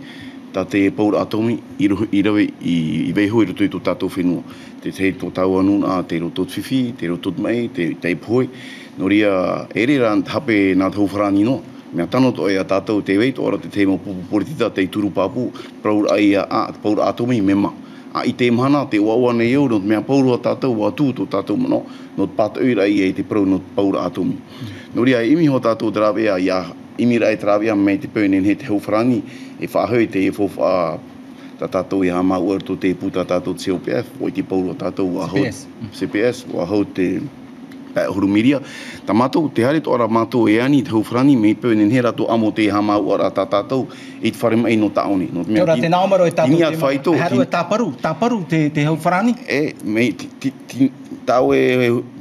ta te power atomi i rawe i veho i roto i to tato whenua te to tau anu a te roto fifi te roto mai te poi noria ere ran hape na tau frani no mea tano to e a tātou te wei to ora te teimo pupuporitita te turu papu power ai power atomi mema i te mana te wawa nei au no mea power a tātou wa tū to tātou mano no pato ira i te pro no power atomi noria imi ho tātou dravea ia imi rai travea me te peunen he te hofrani e whahoi te e fofa tātou i hama uar to te puta tātou COPF o i te power a tātou wa hau CPS wa hau te hurumiria ta matou te hare to ora matou e ani te hofrani me peunen he rato amo te hama uara tātou i te whare mai no taone no me ora te naumaro e tātou haru e tāparu te hofrani me tau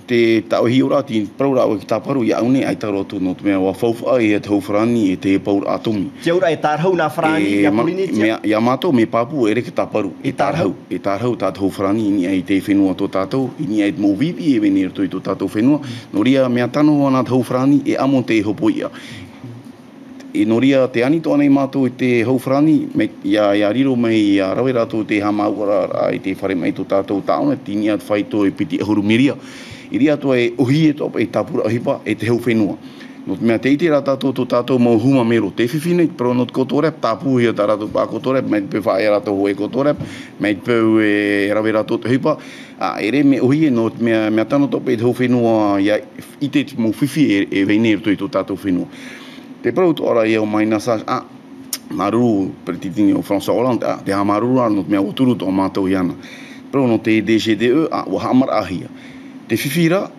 te tau hiora ti praura o ki taparu ia une ai taro tu no me wa fofa e te hofrani e te power atomi te ora e tarhau na frani ia me ia mato me papu ere ki taparu e tarhau ta hofrani ni ai te whenua to tatou ni ai mo vivi e venir to tatou whenua noria me tano ana te hofrani e amo te hopoia e noria te ani to nei mato te hofrani me ia riro mai ia rawe rato te hamaura ai te whare mai to tatou taone tini at fai to e piti hurumiria iria to e ohi e to e tapura hipa e te hau whenua. No mea te iti rata to tātou mau huma mero te whiwhine, pero no kotorep, tāpū hia tā rato pā kotorep, mei te whae rato hoe kotorep, mei te peu e rawe rato te hipa. Ere me ohi e no mea tano tope e te hau whenua ia i te mau whiwhi e veineru to i to tātou whenua. Te prau to ora ia o mai nasa, maruru, pretitini o François Hollande, te ha maruru no mea oturu to mātou iana. Prau no te DGDE, o hamar ahia. Te whiwhira,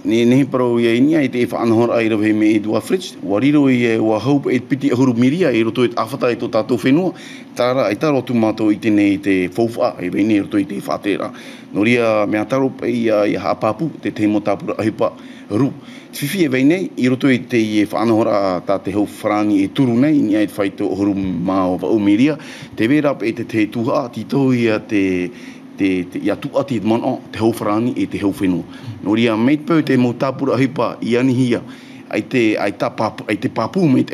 ne parau ia inia i te whaanahora ai rawe me e dua fridge, wariro i e wa haupa e piti ahuru miria e roto e awhata e to tātou whenua, tāra i taro tu mātou i tene i te fauwha e vene roto i te whatera. Noria mea taro pe i haapapu te teimo tāpura ahipa ru. Whiwhi e vene i roto i te whaanahora tā te hau whrani e turu nei, inia i te whaito ahuru mao wau miria, te vera pe te tuha, tito ia ia tuati mano te hau whrani e te hau whenua. Noria meit peu te mo tāpura hipa i anihia ai te papu meit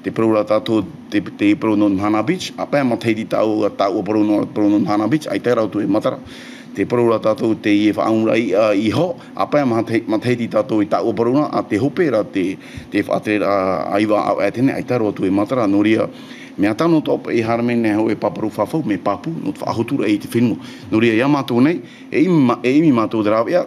te praura tātou te prauna Hana Beach, a pēr matheiti tāu prauna Hana Beach, ai te rautu e matara. Te praura tātou te ie whaangura i ho, a pēr matheiti tātou i tāu prauna, a te hopera te whaatera aiwa au atene, ai te rautu e matara. Noria mea tano topa e haramene hau e paparu whawhau me papu no te whahotura e te whenua. Noria ia mātou nei, e imi mātou drawea,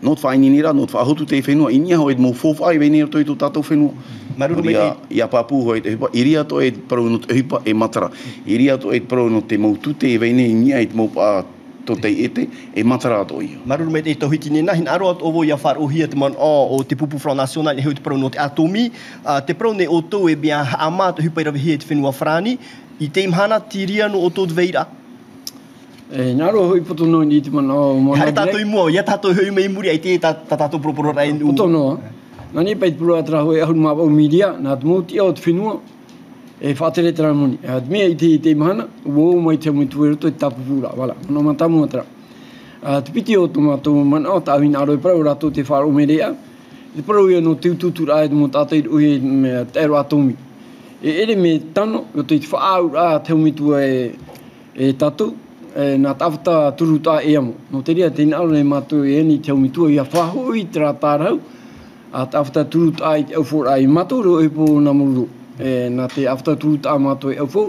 no te whainginira, no te whahotu te whenua, inia hau e te mou fōwhai venera toi to tātou whenua. Noria ia papu hau e te hipa, iria to e te parau no te hipa e matara, iria to e te parau no te mou tute e vene, inia e te mou pā to te ete e matara ato ia. Maruru me te tohiti nena, hin aro at ovo ia whar ohia te man o te pupu Front National e heu te parau no te atomi, te parau ne o tō e bia haama te hupai rawe hea te whenua whrani, i te imhana tiria no o tō te veira. Naro hoi poto no ni te man o mona. Hare tātou i mua, ia tātou hoi mei muri ai te tātou proporo rai nu. Poto no, nani pai te puro atra hoi ahuru mā wau miria, nā te mauti au te whenua, e whaatere tera moni. Te mea i te imahana, uo mai te amuitu e roto i tapu pūra, wala, mana matamu atra. Te piti o tō mātou mana o tāwina aro e parau rato te whāro merea, te parau ia no te ututura e mō tātai uhe me te ero atomi. E ere me tano, o te whaau rā te amuitu e tātou, nā tāwhata turu tā e amo. No te rea, tēnā aro nei mātou e eni te amuitu ia whahoi te rā tārau, tāwhata turu tā i te aufora i mātou ro e pō nā mururo. Nā te awhata turu tā mātou e aufo,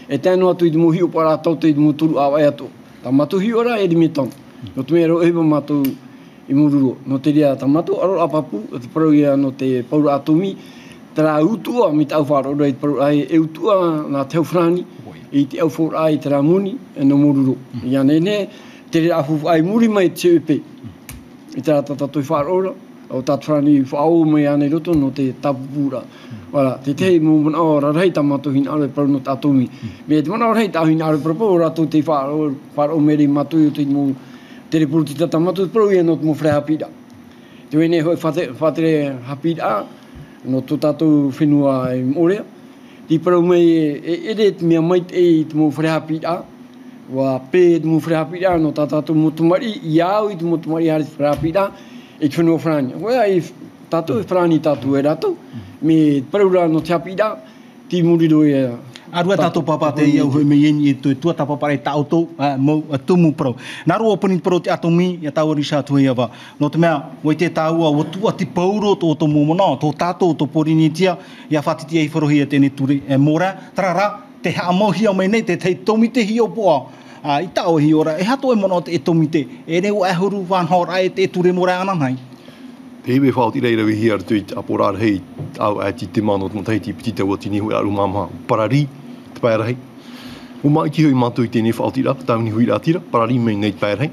e tēnu atu i te mohi o para tauta i te moturu awai ato. Tā mātou hi ora e di me tonu. No te mea ro ewa mātou i mururo. No te rea tā mātou aro apapu, o te parau ia no te paura atomi, Tera utua mi tau wharo rei paru ai e utua nā teo whrani i te au whora ai tera muni e no mururu. Ia nene, te re afu ai muri mai te upe. I tera tatatu i wharo ora, o tatu whrani whao mai ane roto no te tapupura. Wala, te te mo mana o rarei tamato hin aure paru no tatumi. Me te mana o rarei tau hin aure paru paru rato te wharo meri matu i o te mo te re puru ti tatamatu paru i no te mo whare hapira. Te wene hoi whatere hapira, no tō tātou whenua e morea. Ti parau mai e te mea mai e te mo wharehapira. Wa pē te mo wharehapira no tā tātou motumari. I au i te motumari hare te wharehapira e te whenua whrani. Wea i tātou e whrani tātou e rato. Me parau rā no te hapira, ti muriro e Arua tātou papa te iau hui me ieni e tue tua tapapare tāutou mau tumu parau. Nā rua opani parau te atomi ia tāua risa tua iava. No te mea, wai te tāua o tua te pauro tō tō mōmona, tō tātou tō porini tia, ia whatitia i wharohi e tēne ture e mora. Tarara, te haa mohia mai nei, te tei tomite hi o poa. I tāua hi ora, e hato e mono te e tomite. E reo e huru whanhora e te ture mora ananai. Te iwe whaoti reira vi hia tui aporar hei au e ti te mano mo tei ti pitita o tini hui aru mama parari te pairahei. O mai ki hui mātou i tēnei whaoti rā, tauni hui rā tira, parari mei nei te pairahei.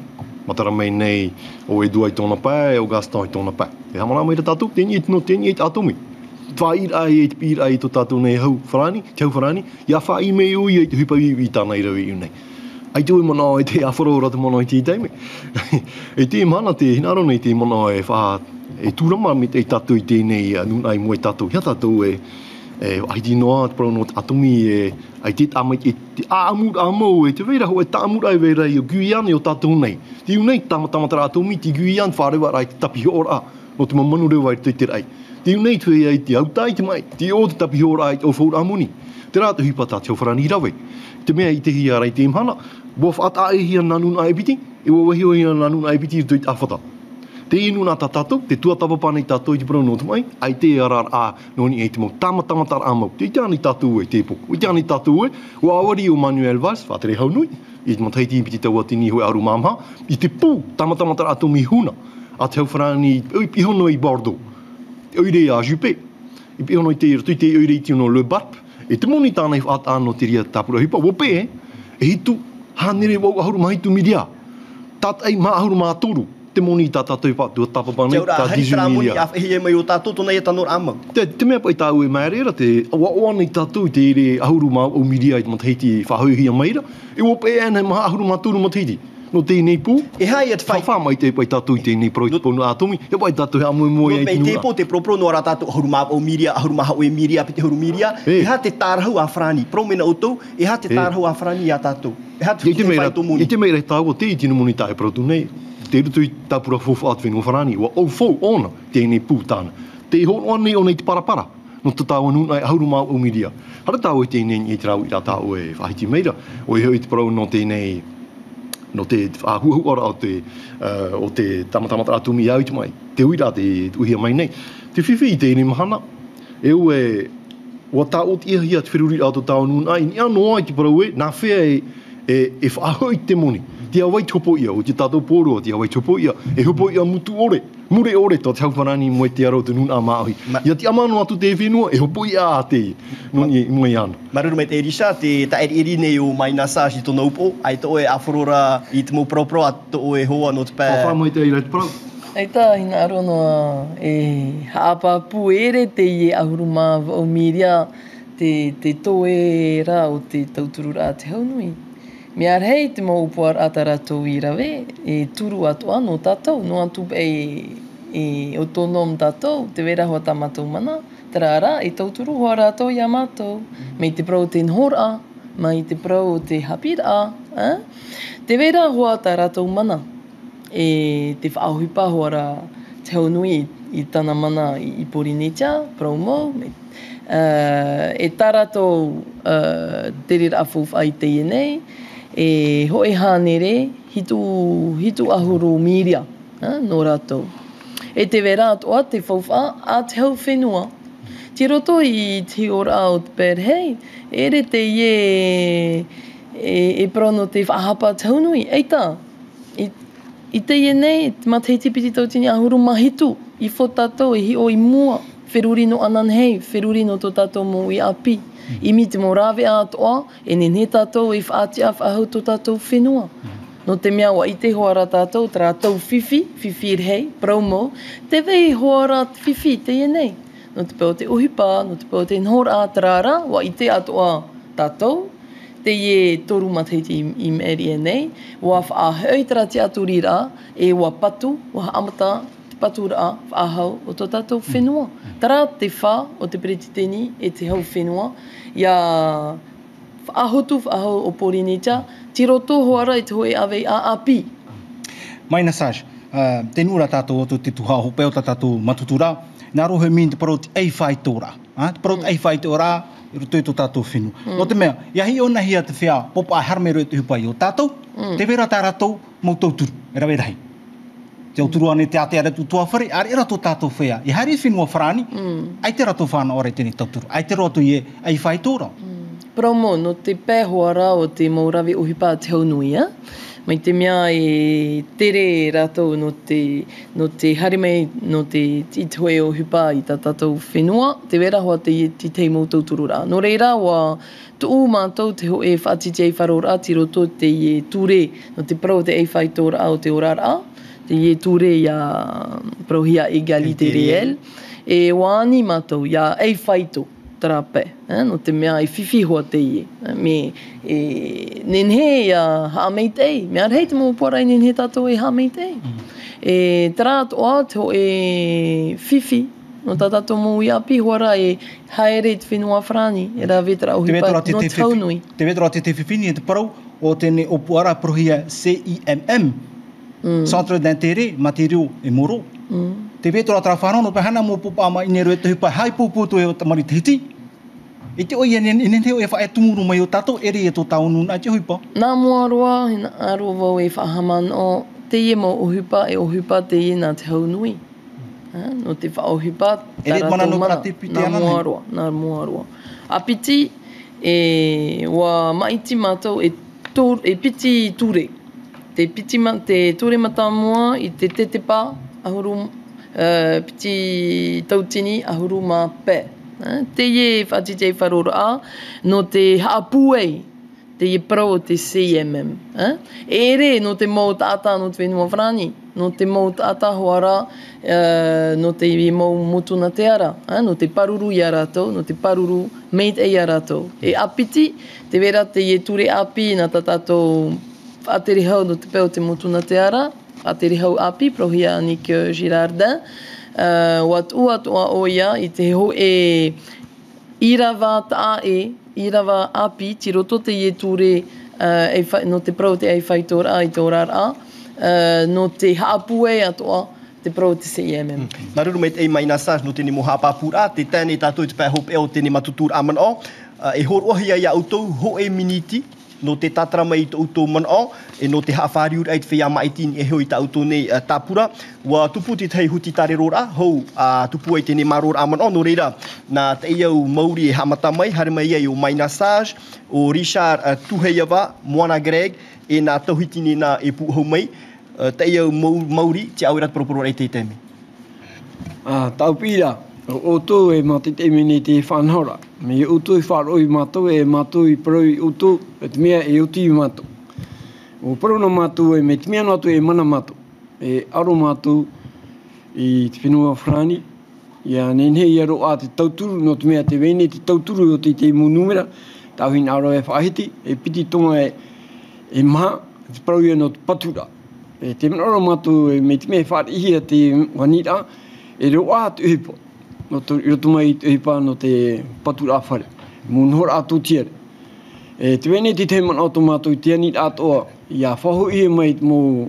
Matara mei nei o e dua i tōna pā, e o Gaston i tōna pā. E hamana mai ra tātou, tēni e tino, tēni e te atomi. Wha i rā e te pīra e tō tātou nei hau wharani, te hau wharani, ia wha i mei ui e te hupa i tāna i rau i unei. Ai tui mana e te awharo rata mana i te teime. E te mana te hinaro nei te mana e wha e tūrama me te tātou i tēnei nunai mua i tātou. Hia tātou ai ti noa te parau no te atomi ai te tāmai e te āmau e te veira ho e tāmura e veira i o Guyane o tātou nei. Te unei tamatamata atomi te Guyane wharewa rai te tapi ora no te mamanu rewa i te te rai. Te unei tue ai te autai te mai, te o te tapi ora ai o whaura amuni. Te rā te hupata te wharani rawe. Te mea i te hia rai te imhana, wo whaata e hia nanuna e piti, e wo wahio hia nanuna e piti i tui awhata. Te inu nā tātou, te tuatapapana i tātou i te parau notu mai, ai te arar noni e te mau tamatamatara amau. Te itiani tātou e te poko. Itiani tātou e, o awari o Manuel Valls, whātere haunui, i te mataiti i piti tau atini hoi aru mamha, i te pū tamatamatara ato mi huna, a te hauwharani i pihono i Bordeaux, oire a Juppé, i pihono i te tui te oire i tino Le Barp, e te moni tāna i whaata anō te ria tāpura hipa, wope e hitu, hanere wau ahuru mahitu miria, tat ai ma ahuru ma toru, te moni tā tātou i whātua tapapane, tā 18 milia. Te ahi e mai o tātou tōna e tanor amau. Te mea pai tāu e maerera, te awaoana i tātou i te ere ahuru ma o miria i te mataiti whahauhia maira, e wope e ane ma ahuru ma toru mataiti. No tēnei pū, e hai e te whai. Whawha te pai tātou i tēnei proitiponu atomi, e pai tātou he amoe moe ai tinua. No pei te propro no ara tātou ahuru ma o miria, ahuru ma hau e miria, pite ahuru miria, e ha te tārahau a whrani, promena o tau, e ha te tārahau a whrani a tātou. E ha te whai moni. I te meira tāua te i tino moni tā e protu nei, te rutu i tāpura fofu atwenu o whrani, wa au fau ona tēnei pū tāna. Te hono anei o nei te parapara, no te tāua nunai ahuru ma o miria. Hara tāua i tēnei i te rau i rā tāua e whahiti meira, o e hoi te parau no tēnei no te huhuara o te tamatamata atumi au te mai, te uira te uhia mai nei. Te whiwhi i tēnei mahana, e ue, wa tā o te ia te whiruri au to tāo nunai, ni anō ai te parau e, nā whea e whaahoi te moni. Te awai te hopo ia, o te tātou pōrua, te awai te hopo ia, e hopo ia mutu ore, mure ore tō te hauwharani moe te aro te nuna māhui. Ia te amano atu te whenua, e hopo ia a te noni moe ana. Maruru mai te erisa, te eri nei o mai nasāsi tōna upo, ai tō e awhorora i te mō pro tō e hoa no te pē. Whawha mai te irai te parau. Ai tā, hina aronoa e haapa puere te i e ahuru mā o miria te tō e rā o te tauturu rā te haunui. Mea rei te mau upuar ata ratou i rawe, e turu atu anō tātou, no atu e autonom tātou, te wera hoa tā mātou mana, tera ara, e tauturu hoa rātou i a mātou, mei te prau te nhora, mai te prau te hapira, te wera hoa tā rātou mana, e te whaahuipa hoa rā te haunui i tāna mana i Porinetia, prau mau, e tā rātou te rira awhuf ai te ienei, e hoi hānere, hitu ahuru miria, no rātou. E te wera atoa, te whauwha, a te hau whenua. Ti roto i te ora o te pēr, hei, ere te e prono te whahapa te haunui, eita, i te nei, te mateiti piti tautini ahuru mahitu, i whotatou, i hi o i mua, wheruri no anan hei, wheruri no tō tātou mō I api. I mi te mō rāwe a atoa, e ne tātou I whaati a whahau tō tātou whenua. No te mea wa I te hoara tātou, tātou whiwhi hei, promo, te wei hoara whiwhi te ienei. No te pēo te uhipa, no te pēo te nhora a tarara, wa I te atoa tātou, te ie toru matahiti I meri e nei, wa whaahau tara te aturira, e wa patu, wa amata, te patu raa, whaahau o tō tātou whenua. Tara te wha o te peretiteni e te hau whenua, ia whaahau o Porinita, tiro tō hoara I te hoe awei a api. Maina Saj, te nura tātou o te tuha hopeo tātou matutura, nā rohe min te paroti ei whai tōra. Te paroti ei whai tōra, I roto I tō tātou whenua. No te mea, ia hi ona hia te whea, popa a harme roi te hupai o tātou, te vera tā ratou, mau tauturu, e rawe rahi. Te auturu ane te ate are tu tua whare, are rato tātou whea. I hari whenua wharani, ai te rato whana ore tēne tauturu, ai te rato I ei whai tōra. Promo, no te pēhoara o te maurawe uhipa te haunui, mai te mea e tere rato no te harimei, no te titoe o hupa I tā tātou whenua, te vera hoa te teimo tauturu rā. No reira, wa tu mātou te ho e whaatiti ei wharo rā, ti roto te ie ture, no te parau te ei whai tō rā o te ora rā, te ie ture ia prohia egalite reel, e wāni mātou ia ei whai tō. Tarape, no te mea I whiwhi hoa te ie. Me nenhe ia haamei tei. Mea rei te mō puara I nenhe tātou e haamei tei. E tara atoa te ho e whiwhi. No tā tātou mō I api hoara e haere te whenua whrani. E rā vetara o hipa no te haunui. Te vetara te whiwhini e te parau o tēne o puara prohia CIMM. Centre d'Intérêt Matériaux et Moraux. Te vetara tara whanau no pehana mō popa ama ineru e te hupai hai pōpōto e o tamari te hiti. E te oi enen te o e whae tumuru mai o tātou ere e tō taunu nā te huipa. Nā mua roa, nā aroa wau e whahaman o te ie mo o hupa e o hupa te ie nā te haunui. No te wha o hupa taratou mana. Nā mua roa. A piti e wa maiti mātou e piti ture. Te ture matamua I te tetepa ahuru piti tautini ahuru mā pē. Te ie whaatiti ei wharora a, no te haapuei, te ie parau o te CMM. Ere no te mau tātā no te whenua whrani, no te mau tātā hoara, no te mau mutuna te ara, no te paruru I a rātou, no te paruru meit ei a rātou. E apiti, te vera te ie ture api nā tātou whaatere hau no te peo te mutuna te ara, whaatere hau api, prohia Annick Girardin, wat ua oia I te ho e irawa ta irawa api, ti roto te ie ture no te prau te ei whaitora I tō rara, no te haapue atoa te prau te CIMM. Nā ruru mei te ei Maina Saj no tēne mo hapapura, te tēne tātou te pēhope o tēne matutur aman o, e horohia ia autou ho e miniti, no te tatara mai I tō man o, e no te hawhariur ai te whea maitin e hoi ta auto nei tāpura. Wa tupu te tei huti tare rora, hou tupu ai tēne marora aman o, no reira, nā te iau Mauri e hamata mai, hare mai ai o Maina Saj, o Richard Tuheiawa, Moana Greg, e nā tauhitini nā e puhau mai, te iau Mauri, te auirat proporora ai te teme. Tau pira, o tō e mati te mene te whanhora. Me utu I wharoi mātou e mātou I paroi utu, e te mea e uti I mātou. O parona mātou e me te mea mātou e mana mātou. E aro mātou I te whenua whrani. Ia nenhe I aro a te tauturu, no te mea te wene te tauturu o te munumera. Tauhin aro e whaahiti, e piti tonga e maha, te parau ia no te patura. E te mena mātou e me te mea whaarihia te wanira, e reo a te uhipa. No te roto mai te hipa no te patura whare. Munhora atu tiare. E te wene te teiman automātou te anit atoa I a whaho ia mai mō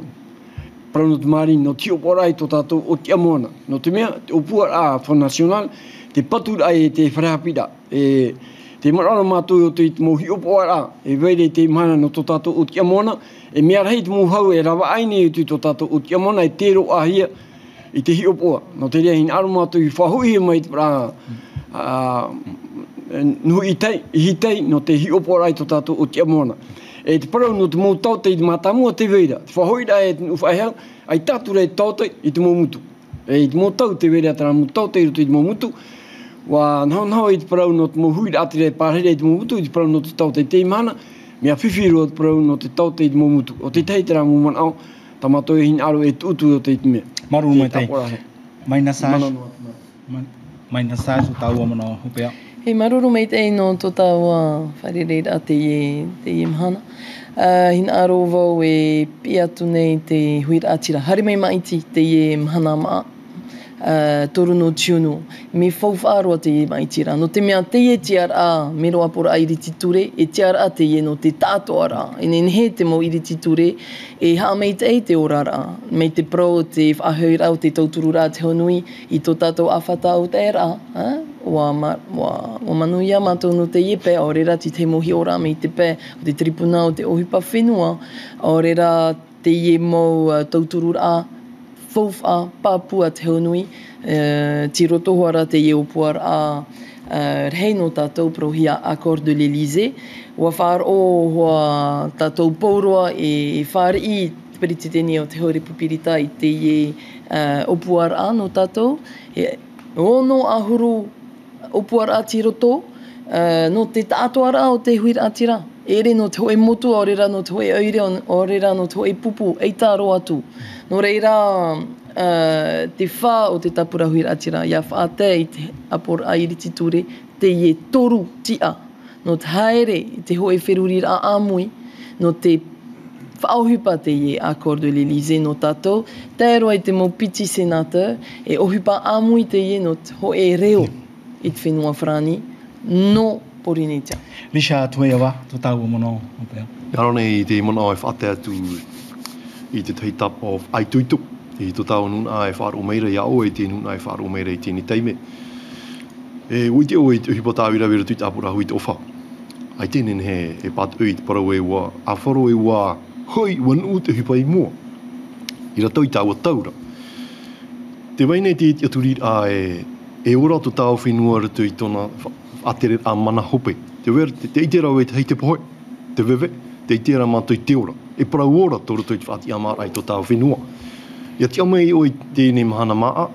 prano te mari no tio porai to tātou o te amona. No te mea, te opua a wha national, te patura e te wharehapira. E te marana mātou o te mō hi opoa a, e veire te mana no to tātou o te amona, e mea rei te mō hau e rawa aine o te to tātou o te amona, e tero a hia, I te hi opoa. No te rea hin aro mātou I whahui mai te pra nuhi hitei no te hi opoa rai to tātou o te amona. E te parau no te mō tau te I te mātamua te veira. Te whahui rai e te uwhaihau, ai tātu rei tautai I te mō mutu. E te mo tau te were atara mo tau te irutu i te mo mutu. Wa nao i te parau no te mo hui atire pārhere i te mo mutu i te parau no te tau te te mana. Mea whiwhiru o te parau no te tau te i te mo mutu. O te tei te rā mo man au. Tamato e hin aro e tutu o te itime. Maru mai tei. Mai nasaj. Mai nasaj o tau amana hupea. Hei maruru mai tei no tō tāua wharereira te i mhana. Hina aro wau e pia atu nei te huira atira. Hare mai maiti te i mhana maa. Toru no tiunu. Me whauwhāroa te i maitira. No te mea te e tiara mero apora iriti ture. E tiara te e no te tātoa rā. E he te mo iriti ture. E haa mei te ora rā. Mei te pro te whahau rā o te tauturu rā te honui. I tō tātou awhata o te rā. Wa manuia mātou no te iepe, o rera te mohi ora mei te pē, o te tripuna o te ohipa whenua, o rera te ie mo tauturu rā, whauwha, pāpua te honui, ti rotohua rā te ie opua rā, rei no tātou prohia Accord de l'Elysée, wa whār o hoa tātou pauroa e whāri i perititeni o te hore pupirita i te ie opua rā no tātou, ono ahuru opua rā ti roto, no te tātoa rā o te huira atira. Ere no te hoe motu, o rera no te hoe aire, o rera no te hoe pupu, eita aro atu. No reira te whā o te tapura huira atira, ia whaate i te apor airiti ture, te ie toru tia. No te haere, te hoe wheruri rā āmui, no te whaohupa te ie Accord de l'Elysée no tātou, te aroa i te mo piti senator, e ohupa āmui te ie no te hoe reo. I te whenua whrani, no Porineitia. Risha tue awa, tō tāua mono. Arone i te mono e whate atu i te teitap o aituitu. I tō tāua nuna e whāro meira ia o e te nuna e whāro meira i tēni teime. E uite o e te hipo tāwira wira tuit apura hui te ofa. Ai tēnen he e pat ui te parau e ua, a wharo e ua, hoi wanu te hipa i mua. I ratau i tāua taura. Te waine te iti aturir a e ora to tau whenua ratu i tōna atere a mana hope. Te wera, te itera o e te hei te pohe, te wewe, te itera mātou i te ora. E parau ora tō ratu i te whāti a mara i tō tau whenua. Ia te amai o i tēne mahana maa,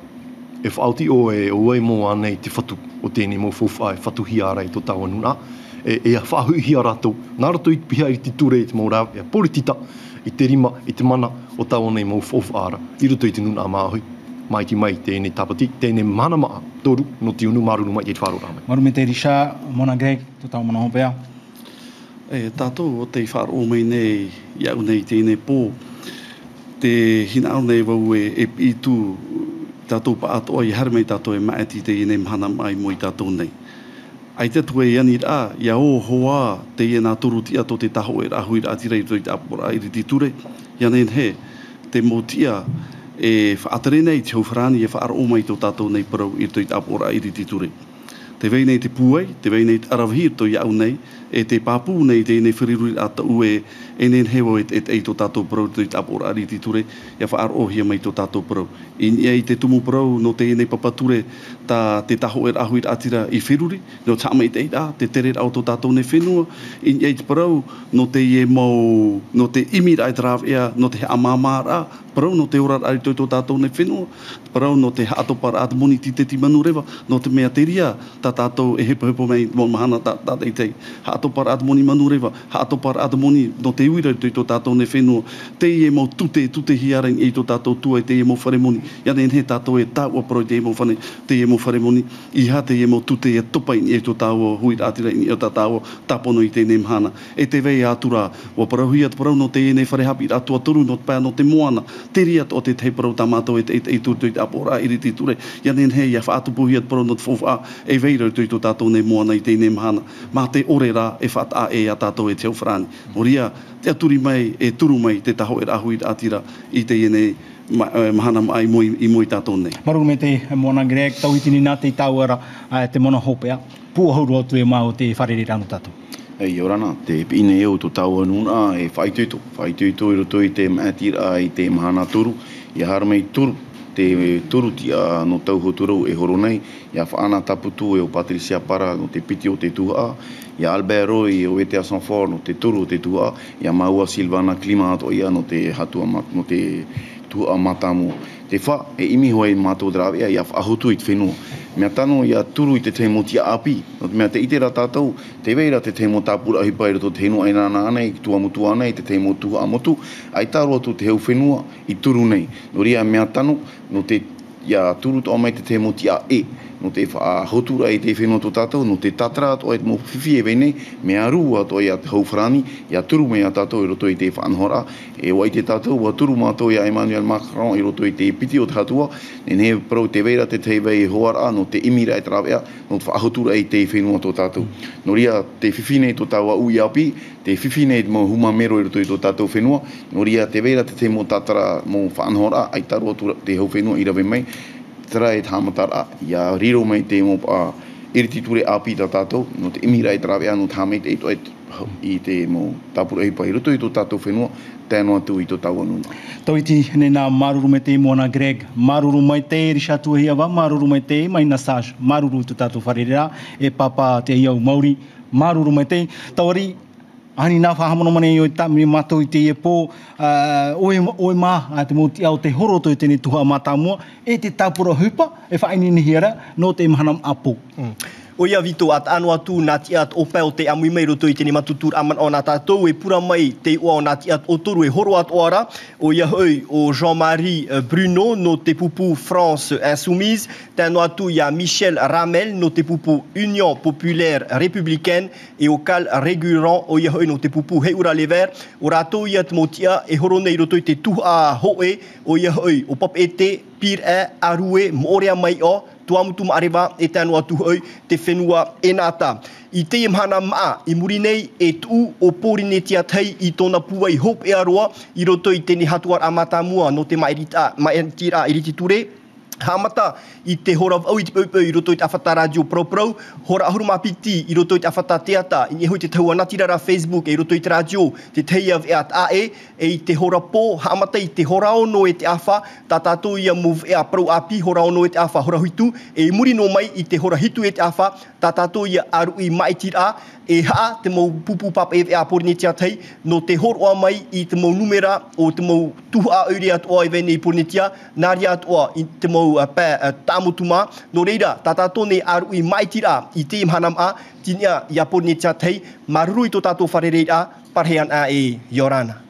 e whauti o e oe mō anei te whatu o tēne mō whauwha e whatu hiara i tō tau anuna. E a whahu hiara ratu. Nā ratu i piha i te ture i te mō rau, e a poritita, i te rima, i te mana o tau anei mō whauwha ara. I rutu i te nuna maa hui. Mai ki mai, tēne tapati, tēne mana maa, toru, no te unu marunu mai i te whāro rāmei. Maru me te risha, mona Greg, tō tau mana hopea. Tātou o te whāro mei nei, iau nei tēne pō, te hina au nei wau e pitu, tātou pa atoa i harmei tātou e maeti te ine mhana mai mo i tātou nei. Ai te tue iani rā, ia o hoa te iena turutia tō te taho e rahui rā tira i tō i te apora i te ture, ianen he, te motia, e whaatere nei te hauwharani e whaaro mai tō tātou nei parau i tō i tāpora i te ture. Te wei nei te puai, te wei nei te arawhir tō iau nei, e te pāpū nei te nei whirirui ata ue e nen hewa e tō tātou parau tō i tāpora i te ture, e whaaro ohia mai tō tātou parau. I te tumu parau no te nei papature ta te taho e rahui atira i whiruri, no tāma i te ira, te tere rao tō tātou nei whenua, i te parau no te ie mau, no te imi rai trav ea, no te amama rā, parau no te ora ari tō tātou nei whenua, parau no te haatopara atamoni ti te manu rewa, no te mea te ria, ta tātou e hepo mei mo mahana ta tei. Haatopara atamoni manu rewa, haatopara atamoni no te uira tō tātou nei whenua, te ie mau tute hiara i tō tātou tua, te ie mau wharemoni, ia nen he tātou e tāua parau te ie mau whane, te ie mau wharemoni, i ha te ie mau tute e topa i tō tāua hui rātira i o tā tāua tapono i tēnei mhana. E te wei ātura, wa parau hui atu parau no te ie nei wharehapi atua toru no te pā no te moana, te ria o te tei parau tāmato e tūtui te apora i riti ture, ia nen he ia whaatupu hui atu parau no te whawha e veira tui tō tātou nei moana i tēnei mhana, mā te ore rā e whata e a tātou e te whrani. O ria, te aturi mai e turu mai te taho e rahui atira i te ienei mahana mai i moi tātou nei. Maru me te mona Greg, tau itini nā te tauara te mona hopea. Puahauru atu e mau te wharere rāno tātou. Ei, orana, te pine eo tō tau anuna e whaituito. Whaituito i roto i te maatira i te mahana turu. Ia haramei turu, te turu tia no tauhoturu e horo nei. Ia whaana taputu e o Patricia Para no te piti o te tuha. Ia Albert Roy o Etea Sanford no te turu o te tuha. Ia Maua Silvana Klimato ia no te hatua no te tua matamu. te wha e imi hoa i mātou drawea ia whaahotu i te whenua. Mea tano ia turu i te teimo tia api. No te mea te ite ra tātou, te weira te teimo tāpura hipa i rato te henu aina anei, tua mutu anei, te teimo tuha amotu, ai tāro atu te heu whenua i turu nei. No ria mea tano, no te ia turu to mai te teimo tia e. No te whaahotura i te whenua to tātou, no te tatra ato ai te mo whiwhi e wene, mea rua ato ai a te hauwhrani, ia turu mea tātou i roto i te whanhora, e wai te tātou, wa turu mātou ia Emmanuel Macron i roto i te piti o te hatua, ne prau te weira te teiwei hoara, no te imira e trawea, no te whaahotura i te whenua to tātou. No ria te whiwhine to tāua ui api, te whiwhine i mo huma mero i roto i to tātou whenua, no ria te weira te te mo tātara mo whanhora, ai taru atu te hau whenua i rawe mai, tera e tāmatara, ia riro mai te mo irititure api tā tātou, no te imira e trawea, no tāmei te ito i te mo tāpura hipa i roto i tō tātou whenua, tēnō atu i tō tau anuna. Tau iti ne nā maruru me te moana Greg, maruru mai te risha tua hiawa, maruru mai te mai nasaj, maruru i tō tātou wharerera, e papa te iau Mauri, maruru mai te, tauari, ani nā whahamono mane i o tamiri mātou i te iepo, oe mā, te moti au te horoto i tēne tuha mātāmua, e te tāpura hupa, e whaininihiara, no te mahanam apo. O ia vito at anu atu nati at o peo te amui mai roto i tēne matutur aman o nā tātou e pura mai te ua o nati at o toru e horo at oara o ia hoi o Jean-Marie Bruno no te pupu France Insoumise tēnu atu ia Michel Ramel no te pupu Union Populaire Républicaine e o Cal Régurant o ia hoi no te pupu Heura Lever o rātou ia te motia e horo nei roto i te tuha hoe o ia hoi o pop ete pir e arue moorea mai o tuamutu maarewa e tēnu atu hoi te whenua e nāta. I te imhana maa, i muri nei e tuu o pōrine tia tei i tōna pua i hope e aroa i roto i tēne hatuar amatamua no te maitira irititure. Hamata i te hora au i te paupau i roto i te awhata radio proprau, hora ahuru mapiti i roto i te awhata teata, i hoi te taua natirara Facebook e roto i te radio, te teiav e at ae, e i te hora pō, hamata i te hora ono e te awha, tā tātou ia move e a prau api, hora ono e te awha, hora hitu, e muri no mai i te hora hitu e te awha, tā tātou ia aru i maitira, e haa te mau pupu papa e a porine tia tei, no te horoa mai i te mau numera o te mau tuha aure atua e vene i porine tia, nāri atua i te mau tāmutuma, no reira, tā tātou ne aru i maitira i te imhanam a, tinia i a porine tia tei, maruru i tō tātou wharereira, parhean a e Yorana.